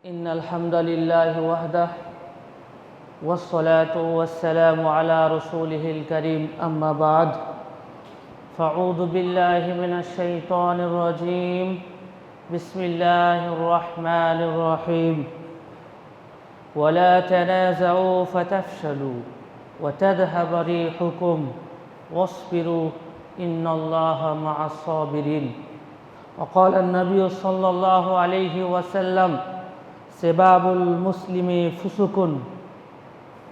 إن الحمد لله وحده والصلاة والسلام على رسوله الكريم أما بعد فأعوذ بالله من الشيطان الرجيم بسم الله الرحمن الرحيم ولا تنازعوا فتفشلوا وتذهب ريحكم واصبروا إن الله مع الصابرين وقال النبي صلى الله عليه وسلم سباب المسلم فسوق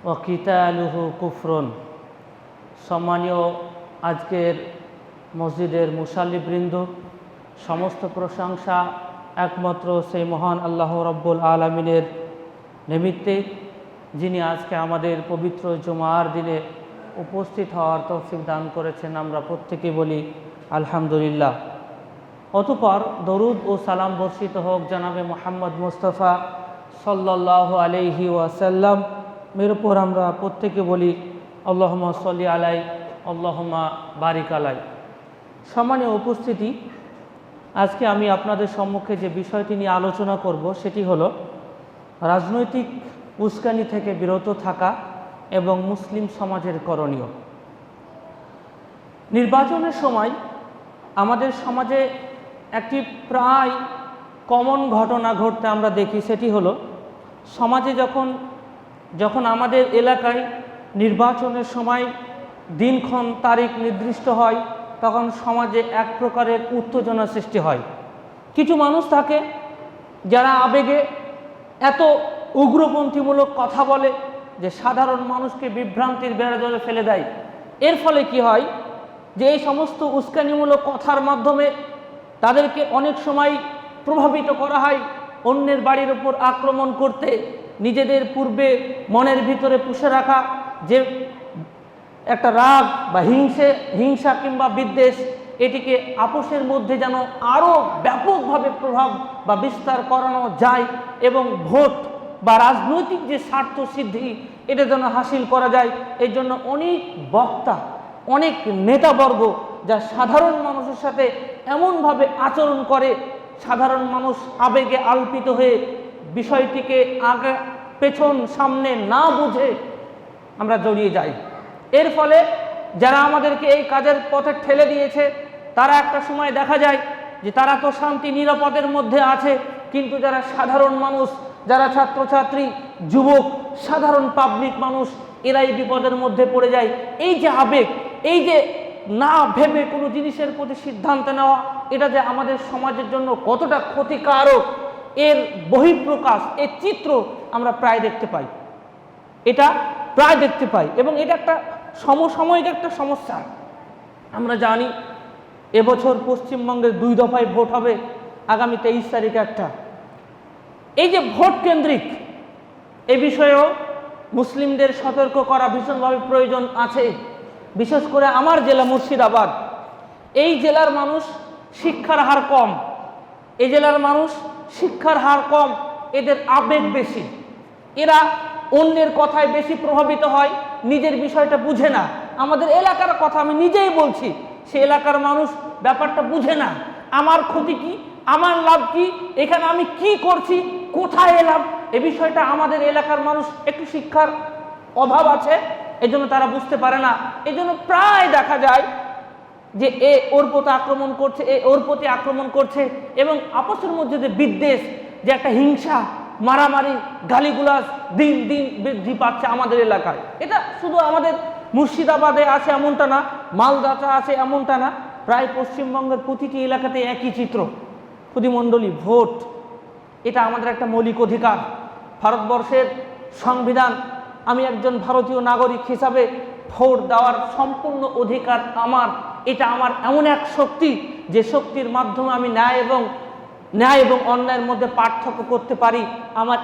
وقتاله كفر। সম্মানীয় আজকের মসজিদের মুসাল্লিবৃন্দ, সমস্ত প্রশংসা একমাত্র সেই মহান আল্লাহ রব্বুল আলামিনের নিমিত্তে, যিনি আজকে আমাদের পবিত্র জুমার দিনে উপস্থিত হওয়ার তৌফিক দান করেছেন। আমরা প্রত্যেকে বলি আলহামদুলিল্লাহ। অতঃপর দরুদ ও সালাম বর্ষিত হোক জনাবে মুহাম্মদ মুস্তাফা সাল্লাল্লাহু আলাইহি ওয়াসাল্লাম এর উপর আমরা প্রত্যেকে বলি আল্লাহুম্মা সাল্লি আলাই আল্লাহুম্মা বারিক আলাই। সম্মানীয় উপস্থিতি, আজকে আমি আপনাদের সম্মুখে যে বিষয়টি নিয়ে আলোচনা করব সেটি হলো রাজনৈতিক উস্কানি থেকে বিরত থাকা এবং মুসলিম সমাজের করণীয়। নির্বাচনের সময় আমাদের সমাজে একটি প্রায় কমন ঘটনা ঘটতে আমরা দেখি, সেটি হলো সমাজে যখন আমাদের এলাকায় নির্বাচনের সময় দিনক্ষণ তারিখ নির্দিষ্ট হয়, তখন সমাজে এক প্রকারের উত্তেজনা সৃষ্টি হয়। কিছু মানুষ থাকে যারা আবেগে এত উগ্রপন্থীমূলক কথা বলে যে সাধারণ মানুষকে বিভ্রান্তির বেড়াজালে ফেলে দেয়। এর ফলে কি হয় যে এই সমস্ত উস্কানিমূলক কথার মাধ্যমে তাদেরকে অনেক সময় প্রভাবিত করা হয় অন্যের বাড়ির উপর আক্রমণ করতে। নিজেদের পূর্বে মনের ভিতরে পুষে রাখা যে একটা রাগ বা হিংসা কিংবা বিদ্বেষ, এটিকে আপোষের মধ্যে যেন আরও ব্যাপকভাবে প্রভাব বা বিস্তার করানো যায় এবং ভোট বা রাজনৈতিক যে স্বার্থ সিদ্ধি এটা যেন হাসিল করা যায়। এই জন্য অনেক বক্তা, অনেক নেতাবর্গ যা সাধারণ মানুষের সাথে এমনভাবে আচরণ করে, সাধারণ মানুষ আবেগে আলপিত হয়ে বিষয়টিকে আগে পেছন সামনে না বুঝে আমরা জড়িয়ে যাই। এর ফলে যারা আমাদেরকে এই কাজের পথে ঠেলে দিয়েছে তারা একটা সময় দেখা যায় যে তারা তো শান্তি নিরাপদের মধ্যে আছে, কিন্তু যারা সাধারণ মানুষ, যারা ছাত্রছাত্রী, যুবক, সাধারণ পাবলিক মানুষ, এরাই বিপদের মধ্যে পড়ে যায়। এই যে আবেগ, এই যে না ভেবে কোনো জিনিসের প্রতি সিদ্ধান্ত নেওয়া, এটা যে আমাদের সমাজের জন্য কতটা ক্ষতিকারক, এর বহিঃপ্রকাশ, এর চিত্র আমরা প্রায় দেখতে পাই। এবং এটা একটা সমসাময়িক একটা সমস্যা। আমরা জানি এবছর পশ্চিমবঙ্গের 2 দফায় ভোট হবে, আগামী 23 তারিখে একটা। এই যে ভোট কেন্দ্রিক, এ বিষয়েও মুসলিমদের সতর্ক করা ভীষণভাবে প্রয়োজন আছে। বিশেষ করে আমার জেলা মুর্শিদাবাদ, এই জেলার মানুষ শিক্ষার হার কম, এই জেলার মানুষ শিক্ষার হার কম, এদের আবেগ বেশি, এরা অন্যের কথায় বেশি প্রভাবিত হয়, নিজের বিষয়টা বুঝে না। আমাদের এলাকার কথা আমি নিজেই বলছি, সে এলাকার মানুষ ব্যাপারটা বুঝে না। আমার ক্ষতি কি, আমার লাভ কি, এখানে আমি কি করছি, কোথায় এলাম, এ বিষয়টা আমাদের এলাকার মানুষ একটু শিক্ষার অভাব আছে, এজন্য তারা বুঝতে পারে না। এজন্য প্রায় দেখা যায় যে এ ওর প্রতি আক্রমণ করছে, এ ওর প্রতি আক্রমণ করছে, এবং আপসের মধ্যে যে বিদ্বেষ, যে একটা হিংসা, মারামারি, গালিগুলাজ দিন দিন বৃদ্ধি পাচ্ছে আমাদের এলাকায়। এটা শুধু আমাদের মুর্শিদাবাদে আছে এমনটা না, মালদাতে আছে এমনটা না, প্রায় পশ্চিমবঙ্গের প্রতিটি এলাকাতে একই চিত্র। প্রতিমণ্ডলী ভোট, এটা আমাদের একটা মৌলিক অধিকার। ভারতবর্ষের সংবিধান, আমি একজন ভারতীয় নাগরিক হিসাবে ভোট দেওয়ার সম্পূর্ণ অধিকার আমার। এটা আমার এমন এক শক্তি, যে শক্তির মাধ্যমে আমি ন্যায় এবং অন্যায়ের মধ্যে পার্থক্য করতে পারি। আমার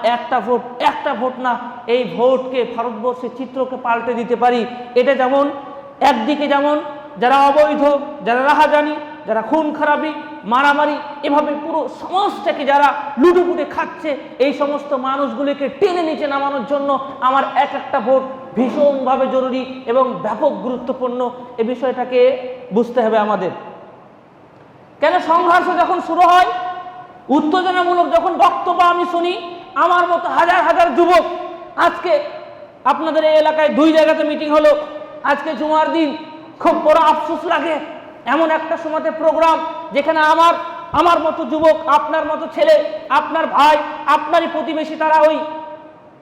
একটা ভোট না, এই ভোটকে, ভারতবর্ষের চিত্রকে পাল্টে দিতে পারি। এটা যেমন একদিকে যেমন যারা অবৈধ, যারা রাহাজানি, যারা খুন খারাপি, মারামারি, এভাবে পুরো সমাজটাকে যারা লুটেপুটে খাচ্ছে, এই সমস্ত মানুষগুলিকে টেনে নিচে নামানোর জন্য আমার একটা ভোট ভীষণভাবে জরুরি এবং ব্যাপক গুরুত্বপূর্ণ। এ বিষয়টাকে বুঝতে হবে আমাদের। কেন সংঘর্ষ যখন শুরু হয়, উত্তেজনামূলক যখন বক্তব্য আমি শুনি, আমার মতো হাজার হাজার যুবক আজকে আপনাদের এই এলাকায় 2 জায়গাতে মিটিং হলো। আজকে জুমার দিন খুব বড় আফসোস লাগে, এমন একটা সময়তে প্রোগ্রাম যেখানে আমার মতো যুবক, আপনার মতো ছেলে, আপনার ভাই, আপনারই প্রতিবেশী, তারা ওই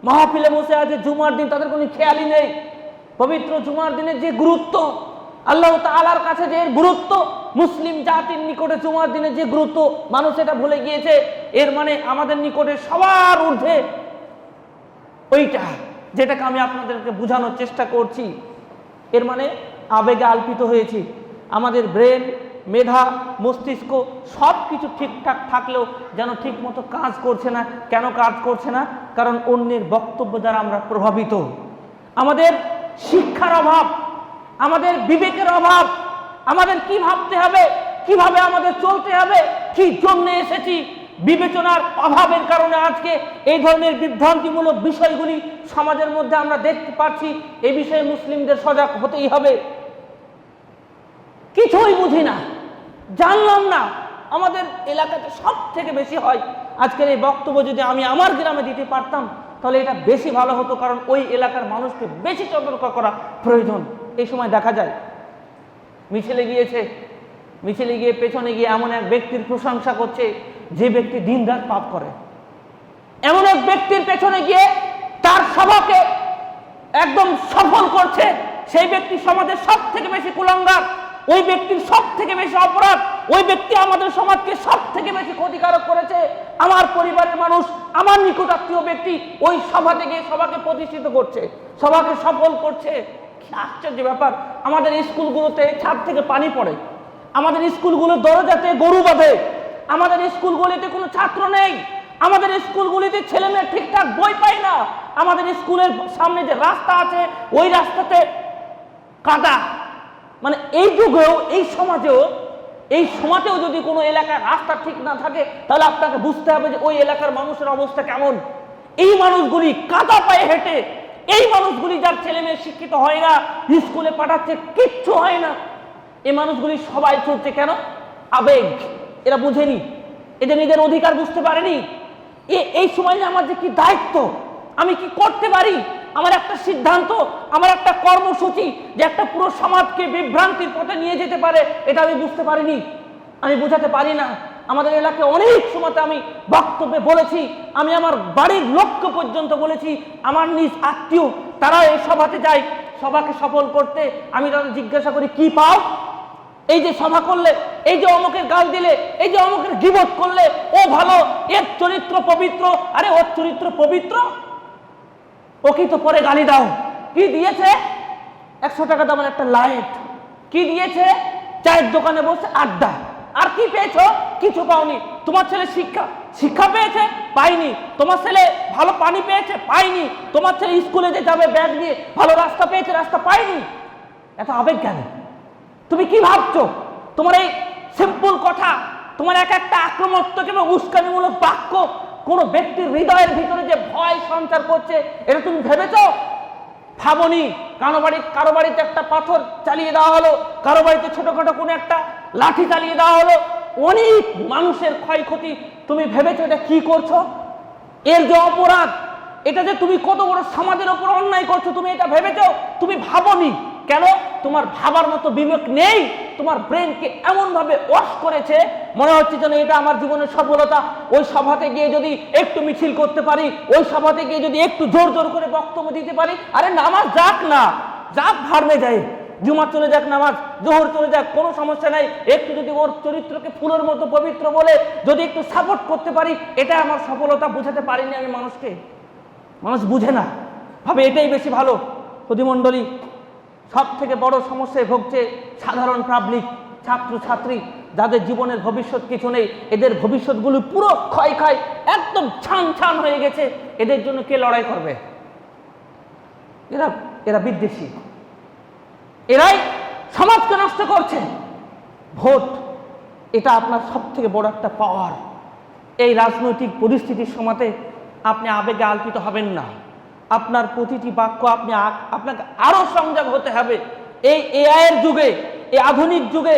মাহফিলে বসে আছে। জুমার দিন তাদের কোনো খেয়ালই নেই। পবিত্র জুমার দিনের যে গুরুত্ব, আল্লাহ তাআলার কাছে যে গুরুত্ব, মুসলিম জাতির নিকটে জুমার দিনের যে গুরুত্ব, মানুষ এটা ভুলে গিয়েছে। এর মানে আমাদের নিকটে সবার ঊর্ধ্বে ওইটা, যেটাকে আমি আপনাদেরকে বোঝানোর চেষ্টা করছি। এর মানে আবেগে আল্পিত হয়েছি। আমাদের ব্রেন, মেধা, মস্তিষ্ক সব কিছু ঠিকঠাক থাকলেও যেন ঠিক মতো কাজ করছে না। কেন কাজ করছে না? কারণ অন্যের বক্তব্য দ্বারা আমরা প্রভাবিত। আমাদের শিক্ষার অভাব, আমাদের বিবেকের অভাব, আমাদের কি ভাবতে হবে, কিভাবে আমাদের চলতে হবে, কি জন্য এসেছি, বিবেচনার অভাবের কারণে আজকে এই ধরনের বিভ্রান্তিমূলক বিষয়গুলি সমাজের মধ্যে আমরা দেখতে পাচ্ছি। এই বিষয়ে মুসলিমদের সজাগ হতেই হবে। কিছুই বুঝি না, জানলাম না। আমাদের এলাকাতে সব থেকে বেশি হয়। আজকের এই বক্তব্য যদি আমি আমার গ্রামে দিতে পারতাম তাহলে এটা বেশি ভালো হতো, কারণ ওই এলাকার মানুষকে বেশি সতর্ক করা প্রয়োজন। এই সময় দেখা যায় মিছিলে গিয়েছে, মিছিলে গিয়ে পেছনে গিয়ে এমন এক ব্যক্তির প্রশংসা করছে যে ব্যক্তি দিনরাত পাপ করে। এমন এক ব্যক্তির পেছনে গিয়ে তার সভাকে একদম সফল করছে। সেই ব্যক্তি সমাজের সব থেকে বেশি কুলাঙ্গার, ওই ব্যক্তির সব থেকে বেশি অপরাধ, ওই ব্যক্তি আমাদের সমাজকে সব থেকে বেশি ক্ষতিকারক করেছে। আমার পরিবারের মানুষ, আমার নিকটাত্মীয় ব্যক্তি ওই সভাতে গিয়ে সভাকে প্রতিষ্ঠিত করছে, সভাকে সফল করছে। কি আশ্চর্য ব্যাপার! আমাদের স্কুলগুলোতে ছাদ থেকে পানি পড়ে, আমাদের স্কুলগুলোর দরজাতে গরু বাঁধে, আমাদের স্কুলগুলিতে কোনো ছাত্র নেই, আমাদের স্কুলগুলিতে ছেলেমেয়ে ঠিকঠাক বই পায় না, আমাদের স্কুলের সামনে যে রাস্তা আছে ওই রাস্তাতে কাদা। মানে এই যুগেও, এই সমাজেও যদি কোনো এলাকার রাস্তা ঠিক না থাকে তাহলে আপনাকে বুঝতে হবে যে ওই এলাকার মানুষের অবস্থা কেমন। এই মানুষগুলি কাদা পায়ে হেঁটে, এই মানুষগুলি যার ছেলে মেয়ে শিক্ষিত হয় না, স্কুলে পাঠাচ্ছে, কিচ্ছু হয় না, এই মানুষগুলি সবাই চলছে কেন? আবেগ। এরা বুঝেনি, এদের নিজের অধিকার বুঝতে পারেনি। এই সময় যে আমার যে কি দায়িত্ব, আমি কি করতে পারি, আমার একটা সিদ্ধান্ত, আমার একটা কর্মসূচি যে একটা পুরো সমাজকে বিভ্রান্তির পথে নিয়ে যেতে পারে, এটা আমি বুঝতে পারিনি, আমি বোঝাতে পারি না। আমাদের এলাকায় অনেক সময়তে আমি বক্তব্যে বলেছি, আমি আমার বাড়ির লোককে পর্যন্ত বলেছি, আমার নিজ আত্মীয় তারা এই সভাতে যায়, সভাকে সফল করতে আমি তাদের জিজ্ঞাসা করি কি পাও? এই যে সভা করলে, এই যে অমুকের গাল দিলে, এই যে অমুকের গীবত করলে, ও ভালো, এর চরিত্র পবিত্র। আরে ওর চরিত্র পবিত্র, ওকে তো পরে গালি দাও। কি দিয়েছে? 100 টাকা দামের একটা লাইট। কি দিয়েছে? চায়ের দোকানে বসে আড্ডা। আর কি পেয়েছো? কিছু পাওনি। তোমার ছেলে শিক্ষা পেয়েছে? পাইনি। তোমার ছেলে ভালো পানি পেয়েছে? পাইনি। তোমার ছেলে স্কুলে যে যাবে ব্যাগ নিয়ে ভালো রাস্তা পেয়েছে? রাস্তা পাইনি। এত আবেগ কেন? তুমি কি ভাবছো? তোমার এই সিম্পল কথা, তোমার এক একটা আক্রমণাত্মক এবং উস্কানিমূলক বাক্য কোন ব্যক্তির হৃদয়ের ভিতরে যে ভয় সঞ্চার করছে, এটা তুমি ভেবেছো? ভাবনি। কারো বাড়িতে একটা পাথর চালিয়ে দেওয়া হলো, কারো বাড়িতে ছোটখাটো কোনো একটা লাঠি চালিয়ে দেওয়া হলো, অনেক মানুষের ক্ষয়ক্ষতি। তুমি ভেবেছো এটা কি করছো? এর যে অপরাধ, এটা যে তুমি কত বড় সমাজের উপর অন্যায় করছো, তুমি এটা ভেবেছো? তুমি ভাবনি। কেন? তোমার ভাবার মতো বিবেক নেই। তোমার ব্রেনকে এমন ভাবে ওয়াশ করেছে, মনে হচ্ছে যেন এটা আমার জীবনের সফলতা। ওই সভাতে গিয়ে যদি একটু মিছিল করতে পারি, ওই সভাতে গিয়ে যদি একটু জোর জোর করে বক্তব্য দিতে পারি, আরে নামাজ যাক না, যাক ভাড়নে যায়, জুমা চলে যাক, নামাজ জোহর চলে যাক, কোনো সমস্যা নাই। একটু যদি ওর চরিত্রকে ফুলের মতো পবিত্র বলে যদি একটু সাপোর্ট করতে পারি, এটা আমার সফলতা। বুঝাতে পারিনি আমি মানুষকে। মানুষ বুঝে না, ভাবে এটাই বেশি ভালো। প্রতিমণ্ডলী, সব থেকে বড় সমস্যায় ভুগছে সাধারণ পাবলিক, ছাত্রছাত্রী, যাদের জীবনের ভবিষ্যৎ কিছু নেই। এদের ভবিষ্যৎগুলো পুরো ক্ষয় একদম ছান হয়ে গেছে। এদের জন্য কে লড়াই করবে? এরা বিদ্বেষী, এরাই সমাজকে নষ্ট করছে। ভোট, এটা আপনার সব থেকে বড় একটা পাওয়ার। এই রাজনৈতিক পরিস্থিতির সময়তে আপনি আবেগে আল্পিত হবেন না। আপনার প্রতিটি বাক্য আপনাকে আরো সংযোগ হতে হবে। এই এআই এর যুগে, এই আধুনিক যুগে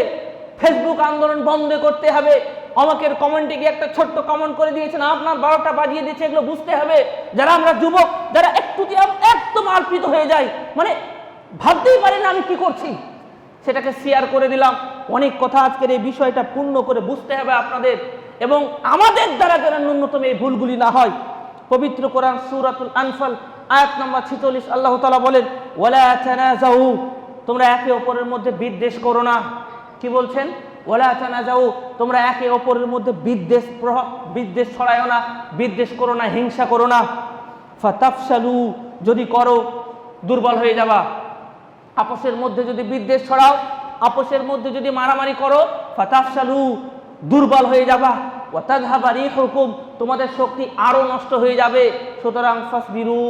ফেসবুক আন্দোলন বন্ধ করতে হবে, আমাকে কমেন্টে গিয়ে একটা ছোট্ট কমেন্ট করে দিয়েছেন, আপনার 12টা বাজিয়ে দিয়েছে। এগুলো বুঝতে হবে, যারা আমরা যুবক, যারা একটু একদম আর্পিত হয়ে যায়, মানে ভাবতেই পারি না আমি কি করছি, সেটাকে শেয়ার করে দিলাম। অনেক কথা আজকের এই বিষয়টা পূর্ণ করে বুঝতে হবে আপনাদের, এবং আমাদের দ্বারা যেন ন্যূনতম এই ভুলগুলি না হয়। পবিত্র কোরআন সূরাতুল আনফাল আয়াত নম্বর 46 আল্লাহ তাআলা বলেন, ওয়ালা তানাজাউ, তোমরা একে অপরের মধ্যে বিদ্বেষ করো না। কি বলছেন? ওয়ালা তানাজাউ, তোমরা একে অপরের মধ্যে বিদ্বেষ ছড়ায়ও না, বিদ্বেষ করো না, হিংসা করো না। ফাতাফশালু, যদি করো দুর্বল হয়ে যাবা। আপসের মধ্যে যদি বিদ্বেষ ছড়াও, আপসের মধ্যে যদি মারামারি করো, ফাতাফশালু, দুর্বল হয়ে যাবা। ওয়া তাযহাবা রিহুকুম, তোমাদের শক্তি আরো নষ্ট হয়ে যাবে। সুতরাং ফাসবিরু,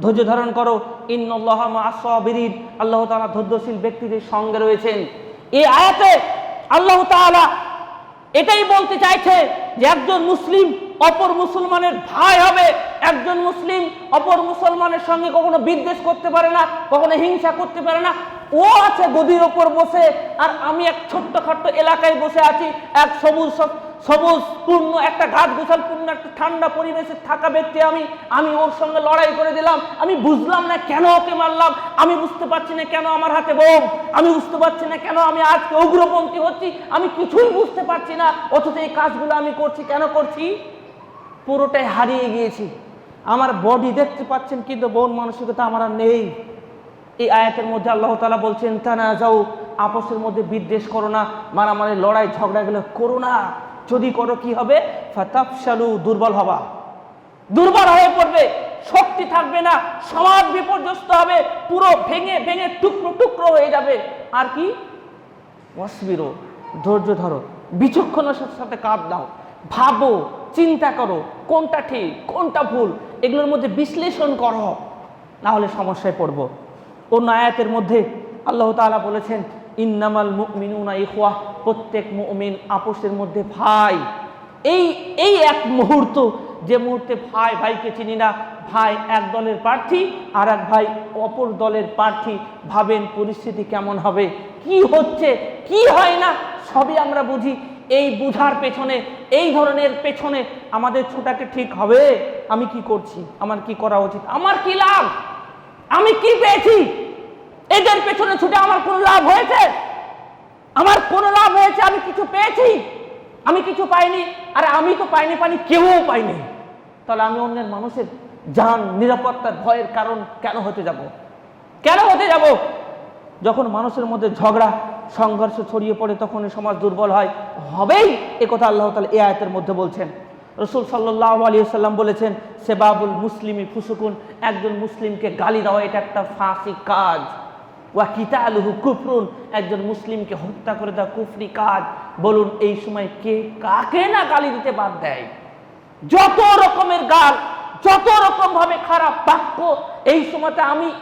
ধৈর্য ধারণ করো। ইন্নাল্লাহা মা'আস সাবিরিন, আল্লাহ তাআলা ধৈর্যশীল ব্যক্তিদের সঙ্গে রয়েছেন। এই আয়াতে আল্লাহ তাআলা এটাই বলতে চাইছে যে একজন মুসলিম অপর মুসলমানের ভাই হবে, একজন মুসলিম অপর মুসলমানের সঙ্গে কখনো বিদ্বেষ করতে পারে না, কখনো হিংসা করতে পারে না। ও আছে গদির ওপর বসে, আর আমি এক ছোট্টখাট্ট এলাকায় বসে আছি, এক সবুজ পূর্ণ একটা গাছ গোছাল পূর্ণ একটা ঠান্ডা পরিবেশে থাকা ব্যক্তি। আমি ওর সঙ্গে লড়াই করে দিলাম। আমি বুঝলাম না কেন ওকে মারলাম, আমি বুঝতে পারছি না কেন আমার হাতে বোম, আমি বুঝতে পারছি না কেন আমি আজকে উগ্রপন্থী হচ্ছি, আমি কিছুই বুঝতে পারছি না। অথচ এই কাজগুলো আমি করছি, কেন করছি? পুরোটাই হারিয়ে গিয়েছি। আমার বডি দেখতে পাচ্ছেন, কিন্তু মন মানসিকতা আমার আর নেই। এই আয়াতের মধ্যে আল্লাহ তাআলা বলছেন, তানাজাউ, আপসের মধ্যে বিদ্বেষ করো না, মারামারি লড়াই ঝগড়াগুলো করো না। যদি করো কি হবে? ফাতাফশালু, দুর্বল হবা, দুর্বল হয়ে পড়বে, শক্তি থাকবে না, সমাজ বিপর্যস্ত হবে, পুরো ভেঙে ভেঙে টুকরো টুকরো হয়ে যাবে। আর কি? ওয়াসবিরু, ধৈর্য ধরো, বিচক্ষণতার সাথে কাজ দাও, ভাবো, চিন্তা করো কোনটা ঠিক কোনটা ভুল, এগুলোর মধ্যে বিশ্লেষণ করো, না হলে সমস্যায় পড়বো। অন্য আয়াতের মধ্যে আল্লাহ তাআলা বলেছেন, ইন্নামাল মুমিনুনা ইখওয়া, প্রত্যেক মুমিন আপসের মধ্যে ভাই। এই এক মুহূর্ত, যে মুহূর্তে ভাই ভাইকে চিনি না, ভাই এক দলের প্রার্থী আর এক ভাই অপর দলের প্রার্থী, ভাবেন পরিস্থিতি কেমন হবে, কি হচ্ছে কি হয় না সবই আমরা বুঝি। এই বুঝার পেছনে, এই ধরনের পেছনে আমাদের ছোটাকে ঠিক হবে? আমি কি করছি, আমার কি করা উচিত, আমার কি লাভ, আমি কি পেয়েছি, এদের পেছনে ছুটে আমার কোনো লাভ হয়েছে? আমার কোনো লাভ হয়েছে? আমি কিছু পেয়েছি? আমি কিছু পাইনি। আরে আমি তো পাইনি, কেউও পাইনি। তাহলে আমি অন্যের মানুষের জান, নিরাপত্তার ভয়ের কারণ কেন হতে যাব? কেন হতে যাব? যখন মানুষের মধ্যে ঝগড়া সংঘর্ষ ছড়িয়ে পড়ে, তখন সমাজ দুর্বল হবেই। একথা আল্লাহ তাআলা এই আয়াতের মধ্যে বলছেন। রাসূল সাল্লাল্লাহু আলাইহি ওয়াসাল্লাম বলেছেন, সেবাবুল মুসলিমি ফুসুকুন, একজন মুসলিমকে গালি দেওয়া এটা একটা ফাসিক কাজ। ওয়া কিতালুহু কুফরুন, একজন মুসলিমকে হত্যা করে দেওয়া কুফরি কাজ। বলুন এই সময় কে কাকে না গালি দিতে বাদ দেয়? যত রকমের গাল, যত রকম ভাবে খারাপ বাক্য, এই সময়তে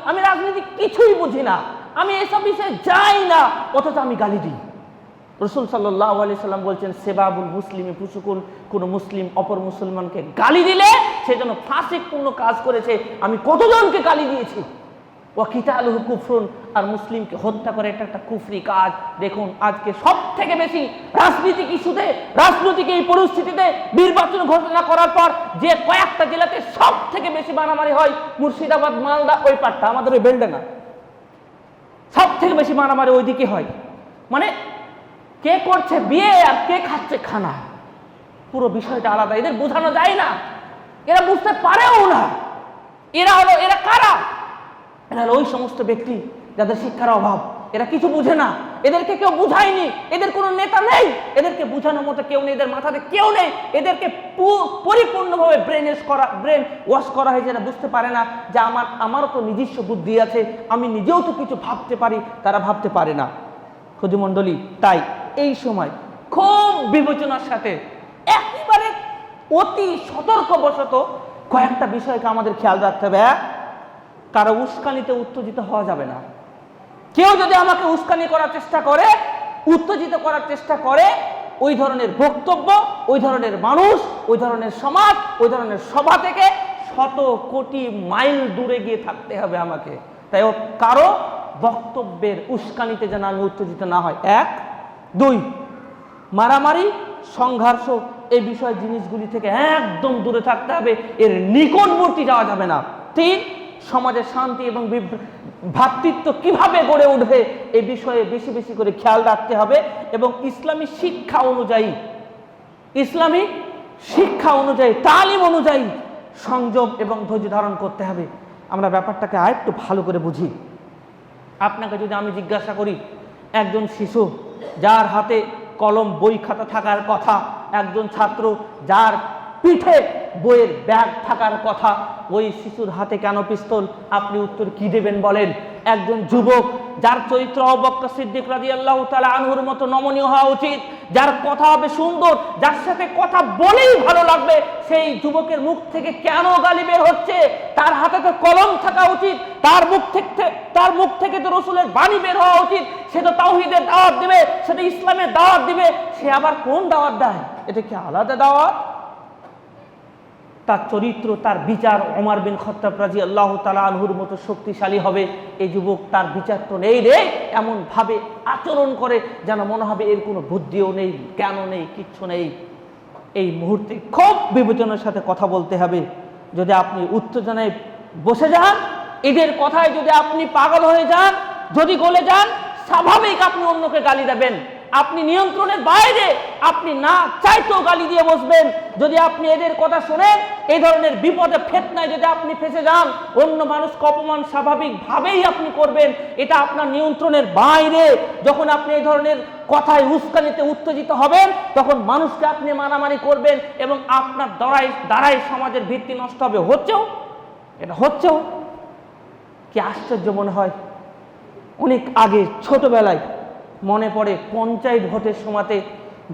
আমি রাজনীতি কিছুই বুঝি না, আমি এসব বিষয়ে যাই না, অথচ আমি গালি দিই। রাসূল সাল্লাল্লাহু আলাইহি সাল্লাম বলছেন, সেবাবুল মুসলিমি ফুসুকুন, কোন মুসলিম অপর মুসলমানকে গালি দিলে সে যেন ফাসিকপূর্ণ কাজ করেছে। আমি কতজনকে গালি দিয়েছি। ওয়া কিতালুহু কুফরুন, আর মুসলিমকে হত্যা করে এটা একটা কুফরি কাজ। দেখুন আজকে সব থেকে বেশি রাজনীতিক ইস্যুতে, রাজনৈতিক এই পরিস্থিতিতে নির্বাচন ঘোষণা করার পর যে কয়েকটা জেলাতে সব থেকে বেশি মারামারি হয়, মুর্শিদাবাদ, মালদা, ওই পাটটা আমাদের ওই বেলডা না, সব থেকে বেশি মারামারি ওইদিকে হয়। মানে কে করছে বিয়ে আর কে খাচ্ছে খানা, পুরো বিষয়টা আলাদা। এদের বোঝানো যায় না, এরা বুঝতে পারেও না। এরা কারা? এরা ওই সমস্ত ব্যক্তি যাদের শিক্ষার অভাব, এরা কিছু বুঝে না, এদেরকে কেউ বুঝায়নি, এদের কোনো নেতা নেই, এদেরকে বুঝানোর মতো কেউ নেই, এদের মাথাতে কেউ নেই, এদেরকে পরিপূর্ণভাবে ব্রেন ওয়াশ করা হয়েছে। এরা বুঝতে পারে না যে আমারও তো নিজস্ব বুদ্ধি আছে, আমি নিজেও তো কিছু ভাবতে পারি, তারা ভাবতে পারে না। খুদমণ্ডলী, তাই এই সময় খুব বিবেচনার সাথে একেবারে অতি সতর্কবশত কয়েকটা বিষয়কে আমাদের খেয়াল রাখতে হবে। কারো উস্কানিতে উত্তেজিত হওয়া যাবে না। কেউ যদি আমাকে উস্কানি করার চেষ্টা করে, উত্তেজিত করার চেষ্টা করে, ওই ধরনের বক্তব্য, ওই ধরনের মানুষ, ওই ধরনের সমাজ, ওই ধরনের সভা থেকে শত কোটি মাইল দূরে গিয়ে থাকতে হবে আমাকে। তাই কারো বক্তব্যের উস্কানিতে যেন আমি উত্তেজিত না হয়। 1, 2 মারামারি, সংঘর্ষ, এই বিষয় জিনিসগুলি থেকে একদম দূরে থাকতে হবে, এর নিকটবর্তী যাওয়া যাবে না। 3, সমাজে শান্তি এবং ভ্রাতৃত্ব কিভাবে গড়ে উঠবে এই বিষয়ে বেশি বেশি করে খেয়াল রাখতে হবে এবং ইসলামী শিক্ষা অনুযায়ী তালিম অনুযায়ী সংযম এবং ধৈর্য ধারণ করতে হবে। আমরা ব্যাপারটাকে আরেকটু ভালো করে বুঝি। আপনাকে যদি আমি জিজ্ঞাসা করি, একজন শিশু যার হাতে কলম বই খাতা থাকার কথা, একজন ছাত্র যার পিঠে বইয়ের ব্যাগ থাকার কথা, ওই শিশুর হাতে কেন পিস্তল? আপনি উত্তর কি দেবেন বলেন? একজন যুবক যার চরিত্র আবু বকর সিদ্দিক রাদিয়াল্লাহু তাআলা আনহুর মতো নমনীয় হওয়া উচিত, যার কথা হবে সুন্দর, যার সাথে কথা বলেই ভালো লাগবে, সেই যুবকের মুখ থেকে কেন গালি বের হচ্ছে? তার হাতে তো কলম থাকা উচিত, তার মুখ থেকে তো রাসূলের বাণী বের হওয়া উচিত, সে তো তাওহীদের দাওয়াত দিবে, সে তো ইসলামের দাওয়াত দিবে। সে আবার কোন দাওয়াত দেয়? এটা কি আলাদা দাওয়াত? তার চরিত্র, তার বিচার ওমর বিন খাত্তাব রাদিয়াল্লাহু তাআলা আনহুর মতো শক্তিশালী হবে। এই যুবক তার বিচার তো নেই রে, এমন ভাবে আচরণ করে যেন মনে হবে এর কোনো বুদ্ধিও নেই, জ্ঞানও নেই, কিচ্ছু নেই। এই মুহূর্তে খুব বিবেচনার সাথে কথা বলতে হবে। যদি আপনি উত্তেজনায় বসে যান, এদের কথায় যদি আপনি পাগল হয়ে যান, যদি গলে যান, স্বাভাবিক আপনি অন্যকে গালি দেবেন। আপনি নিয়ন্ত্রণের বাইরে, আপনি না চাইতেও গালি দিয়ে বসবেন। যদি আপনি এদের কথা শুনেন, এই ধরনের বিপদে ফেতনায় যদি আপনি ফেসে যান, অন্য মানুষকে অপমান স্বাভাবিকভাবেই আপনি করবেন, এটা আপনার নিয়ন্ত্রণের বাইরে। যখন আপনি এই ধরনের কথায় উস্কানিতে উত্তেজিত হবেন, তখন মানুষকে আপনি মারামারি করবেন এবং আপনার দ্বারাই সমাজের ভিত্তি নষ্ট হবে। এটা হচ্ছেও। কি আশ্চর্য মনে হয়। অনেক আগে ছোটবেলায় মনে পড়ে, পঞ্চায়েত ভোটের সময়তে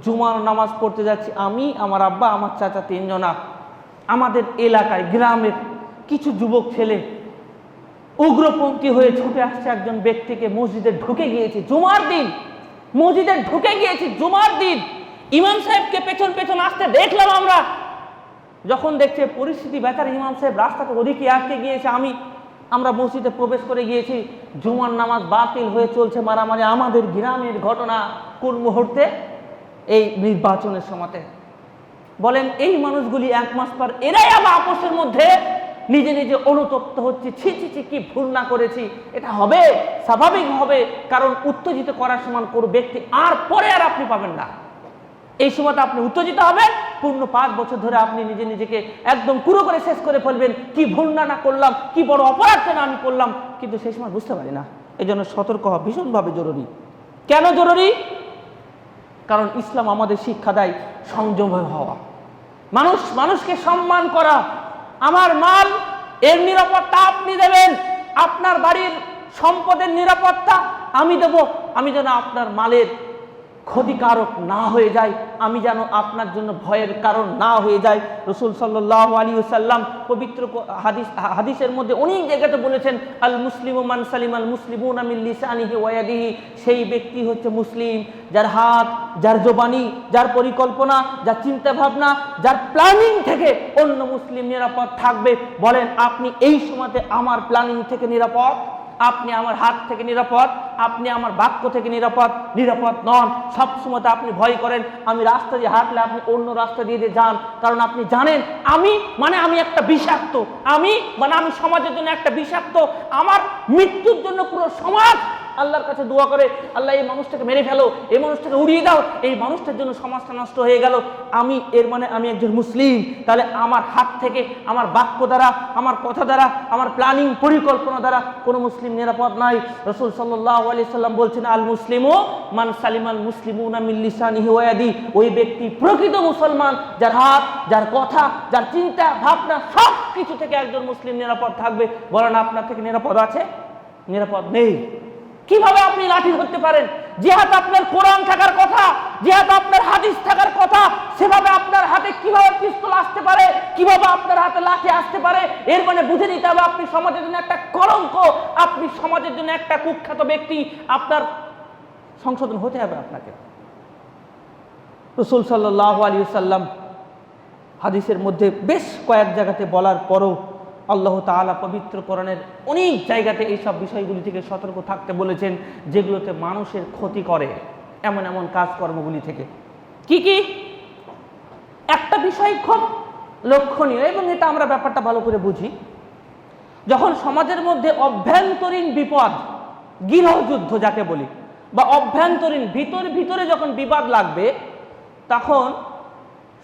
জুমার নামাজ পড়তে যাচ্ছি আমি, আমার আব্বা, আমার চাচা, 3 জনা। আমাদের এলাকায় গ্রামের কিছু যুবক ছেলে উগ্রপন্থী হয়ে ছুটে আসছে একজন ব্যক্তিকে মসজিদে ঢুকে গিয়েছে জুমার দিন। ইমাম সাহেবকে পেছন পেছন আসতে দেখলাম আমরা। যখন দেখছে পরিস্থিতি বেচার, ইমাম সাহেব রাস্তাতে ওদিকে আটকে গিয়েছে, আমরা মসজিদে প্রবেশ করে গিয়েছি, জুমার নামাজ বাতিল হয়ে চলছে মারামারি। আমাদের গ্রামের ঘটনা কোন মুহূর্তে? এই নির্বাচনের সময়তে। বলেন এই মানুষগুলি 1 মাস পর এরাই আবার আপোষের মধ্যে নিজে নিজে অনুতপ্ত হচ্ছে, ছি ছি ছি, কি ভুল না করেছি। এটা হবে, স্বাভাবিক হবে, কারণ উত্তেজিত করার সমান কোনো ব্যক্তি আর পরে আর আপনি পাবেন না। এই সময়টা আপনি উত্তেজিত হবেন, পূর্ণ 5 বছর ধরে আপনি নিজেকে একদম পুরো করে শেষ করে ফেলবেন, কি ভুল না করলাম, কি বড় অপরাধ না আমি করলাম, কিন্তু সেই সময় বুঝতে পারি না। এই জন্য সতর্ক হওয়া ভীষণভাবে জরুরি। কেন জরুরি? কারণ ইসলাম আমাদের শিক্ষা দেয় সংযম হওয়া, মানুষকে সম্মান করা। আমার মাল, এর নিরাপত্তা আপনি দেবেন, আপনার বাড়ির সম্পদের নিরাপত্তা আমি দেব। আমি যেন আপনার মালের ক্ষতিকারক না হয়ে যায়, আমি যেন আপনার জন্য ভয়ের কারণ না হয়ে যায়। রাসূল সাল্লাল্লাহু আলাইহি ওয়াসাল্লাম পবিত্র হাদিসের মধ্যে অনেক জায়গাতে বলেছেন, আল মুসলিমু মান সালিমাল মুসলিমুনা মিন লিসানিহি ওয়া ইয়াদিহি। সেই ব্যক্তি হচ্ছে মুসলিম যার হাত, যার জবানি, যার পরিকল্পনা, যার চিন্তা ভাবনা, যার প্ল্যানিং থেকে অন্য মুসলিম নিরাপদ থাকবে। বলেন আপনি এই সময়তে আমার প্ল্যানিং থেকে নিরাপদ? আপনি আমার হাত থেকে নিরাপদ? আপনি আমার বাক্য থেকে নিরাপদ নন। সবসময় আপনি ভয় করেন আমি রাস্তা দিয়ে হাঁটলে আপনি অন্য রাস্তা দিয়ে যান, কারণ আপনি জানেন আমি একটা বিষাক্ত, আমি সমাজের জন্য একটা বিষাক্ত, আমার মৃত্যুর জন্য পুরো সমাজ আল্লাহর কাছে দোয়া করে, আল্লাহ এই মানুষটাকে মেরে ফেলো, এই মানুষটাকে উড়িয়ে দাও, এই মানুষটার জন্য সমাজটা নষ্ট হয়ে গেল। আমি একজন মুসলিম, তাহলে আমার হাত থেকে, আমার বাক্য দ্বারা, আমার কথা দ্বারা, আমার প্ল্যানিং পরিকল্পনা দ্বারা কোনো মুসলিম নিরাপদ নাই। রাসূল সাল্লাল্লাহু আলাইহি সাল্লাম বলছেন, আল মুসলিমু মান সালিমাল মুসলিমুনা মিন লিসানিহি ওয়া ইয়াদিহি। ওই ব্যক্তি প্রকৃত মুসলমান যার হাত, যার কথা, যার চিন্তা ভাবনা সব কিছু থেকে একজন মুসলিম নিরাপদ থাকবে। বলেন আপনার থেকে নিরাপদ আছে? নিরাপদ নেই। কিভাবে আপনি লাঠি ধরতে পারেন? যে হাতে আপনার কোরআন থাকার কথা, যে হাতে আপনার হাদিস থাকার কথা, সেভাবে আপনার হাতে কিভাবে পিস্তল আসতে পারে, কিভাবে আপনার হাতে লাঠি আসতে পারে? এর মানে বুঝে নিতে হবে আপনি সমাজের জন্য একটা কলঙ্ক, আপনি সমাজের জন্য একটা কুখ্যাত ব্যক্তি। আপনার সংশোধন হতে হবে আপনাকে। রাসূল সাল্লাল্লাহু আলাইহি ওয়াসাল্লাম হাদিসের মধ্যে বেশ কয়েক জায়গাতে বলার পরও আল্লাহ তাআলা পবিত্র কোরআনের অনেক জায়গাতে এইসব বিষয়গুলি থেকে সতর্ক থাকতে বলেছেন, যেগুলোতে মানুষের ক্ষতি করে, এমন কাজকর্মগুলি থেকে। কি কি? একটা বিষয় খুব লক্ষণীয়, এবং এটা আমরা ব্যাপারটা ভালো করে বুঝি। যখন সমাজের মধ্যে অভ্যন্তরীণ বিপদ, গৃহযুদ্ধ যাকে বলি, বা অভ্যন্তরীণ ভিতরে যখন বিবাদ লাগবে, তখন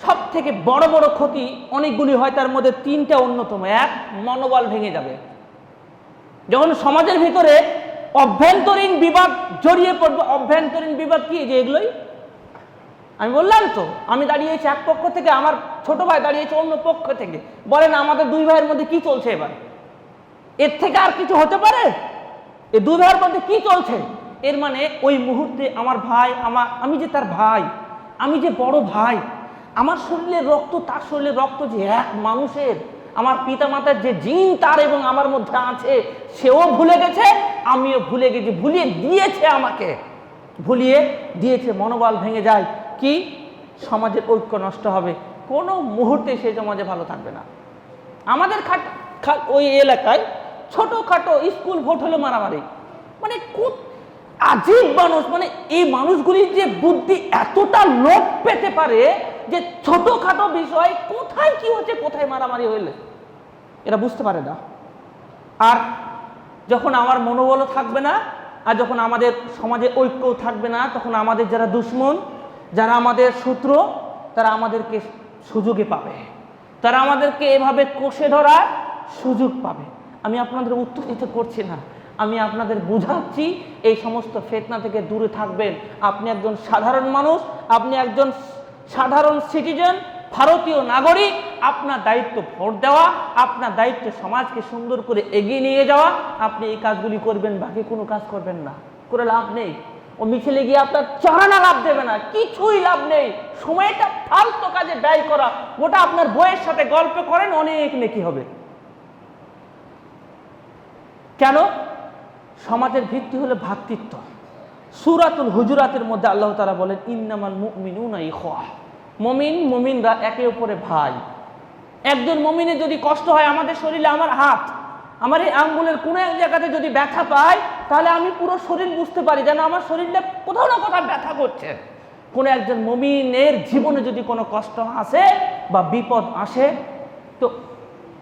সব থেকে বড় বড় ক্ষতি অনেকগুলি হয়, তার মধ্যে তিনটা অন্যতম। এক, মনোবল ভেঙে যাবে। যখন সমাজের ভিতরে অভ্যন্তরীণ বিবাদ জড়িয়ে পড়বে, অভ্যন্তরীণ বিবাদ কি? যে এগুলোই আমি বললাম তো, আমি দাঁড়িয়েছি এক পক্ষ থেকে, আমার ছোট ভাই দাঁড়িয়েছে অন্য পক্ষ থেকে। বলেন আমাদের দুই ভাইয়ের মধ্যে কি চলছে এবার? এর থেকে আর কিছু হতে পারে? এই দুই ভাইয়ের মধ্যে কি চলছে? এর মানে ওই মুহূর্তে আমার ভাই, আমি যে তার ভাই, আমি যে বড় ভাই, আমার শরীরের রক্ত তার শরীরের রক্ত যে এক মানুষের, আমার পিতা মাতার যে জিন তার এবং আমার মধ্যে আছে, সেও ভুলে গেছে, আমিও ভুলে গেছি, ভুলিয়ে দিয়েছে, আমাকে ভুলিয়ে দিয়েছে। মনোবল ভেঙে যায়। কি? সমাজের ঐক্য নষ্ট হবে, কোনো মুহূর্তে সেই সমাজে ভালো থাকবে না। আমাদের ওই এলাকায় ছোটখাটো স্কুল ভোট হলো মারামারি, মানে খুব আজীব মানুষ, মানে এই মানুষগুলির যে বুদ্ধি এতটা লোপ পেতে পারে যে ছোটখাটো বিষয় কোথায় কি হচ্ছে, কোথায় মারামারি হইলে এরা বুঝতে পারে না। আর যখন আমার মনোবলও থাকবে না, আর যখন আমাদের সমাজে ঐক্যও থাকবে না, তখন আমাদের যারা দুশ্মন, যারা আমাদের শত্রু, তারা আমাদেরকে সুযোগে পাবে, তারা আমাদেরকে এভাবে কষে ধরার সুযোগ পাবে। আমি আপনাদের উত্তর দিতে করছি না, আমি আপনাদের বুঝাচ্ছি এই সমস্ত ফিতনা থেকে দূরে থাকবেন। আপনি একজন সাধারণ মানুষ, আপনি একজন সাধারণ সিটিজেন, ভারতীয় নাগরিক। আপনার দায়িত্ব ভোট দেওয়া, আপনার দায়িত্ব সমাজকে সুন্দর করে এগিয়ে নিয়ে যাওয়া। আপনি এই কাজগুলি করবেন, বাকি কোনো কাজ করবেন না, করে লাভ নেই। ও মিছিলে গিয়ে আপনার চারানা লাভ দেবে না, কিছুই লাভ নেই। সময়টা ফালতু কাজে ব্যয় করা, ওটা আপনার বইয়ের সাথে গল্প করেন, অনেক নেকি হবে। কেন? সমাজের ভিত্তি হলো ভ্রাতৃত্ব। সূরাতুল হুজুরাতের মধ্যে আল্লাহ তাআলা বলেন, ইন্নামাল মুমিনুনা ইখওয়া, মুমিনরা একে অপরের ভাই। একজন মুমিনের যদি কষ্ট হয়, আমাদের শরীরে, আমার হাত, আমার এই আঙ্গুলের কোনো এক জায়গাতে যদি ব্যথা পায়, তাহলে আমি পুরো শরীর বুঝতে পারি যেন আমার শরীরে কোথাও না কোথাও ব্যথা করছে। কোনো একজন মুমিনের জীবনে যদি কোনো কষ্ট আসে বা বিপদ আসে, তো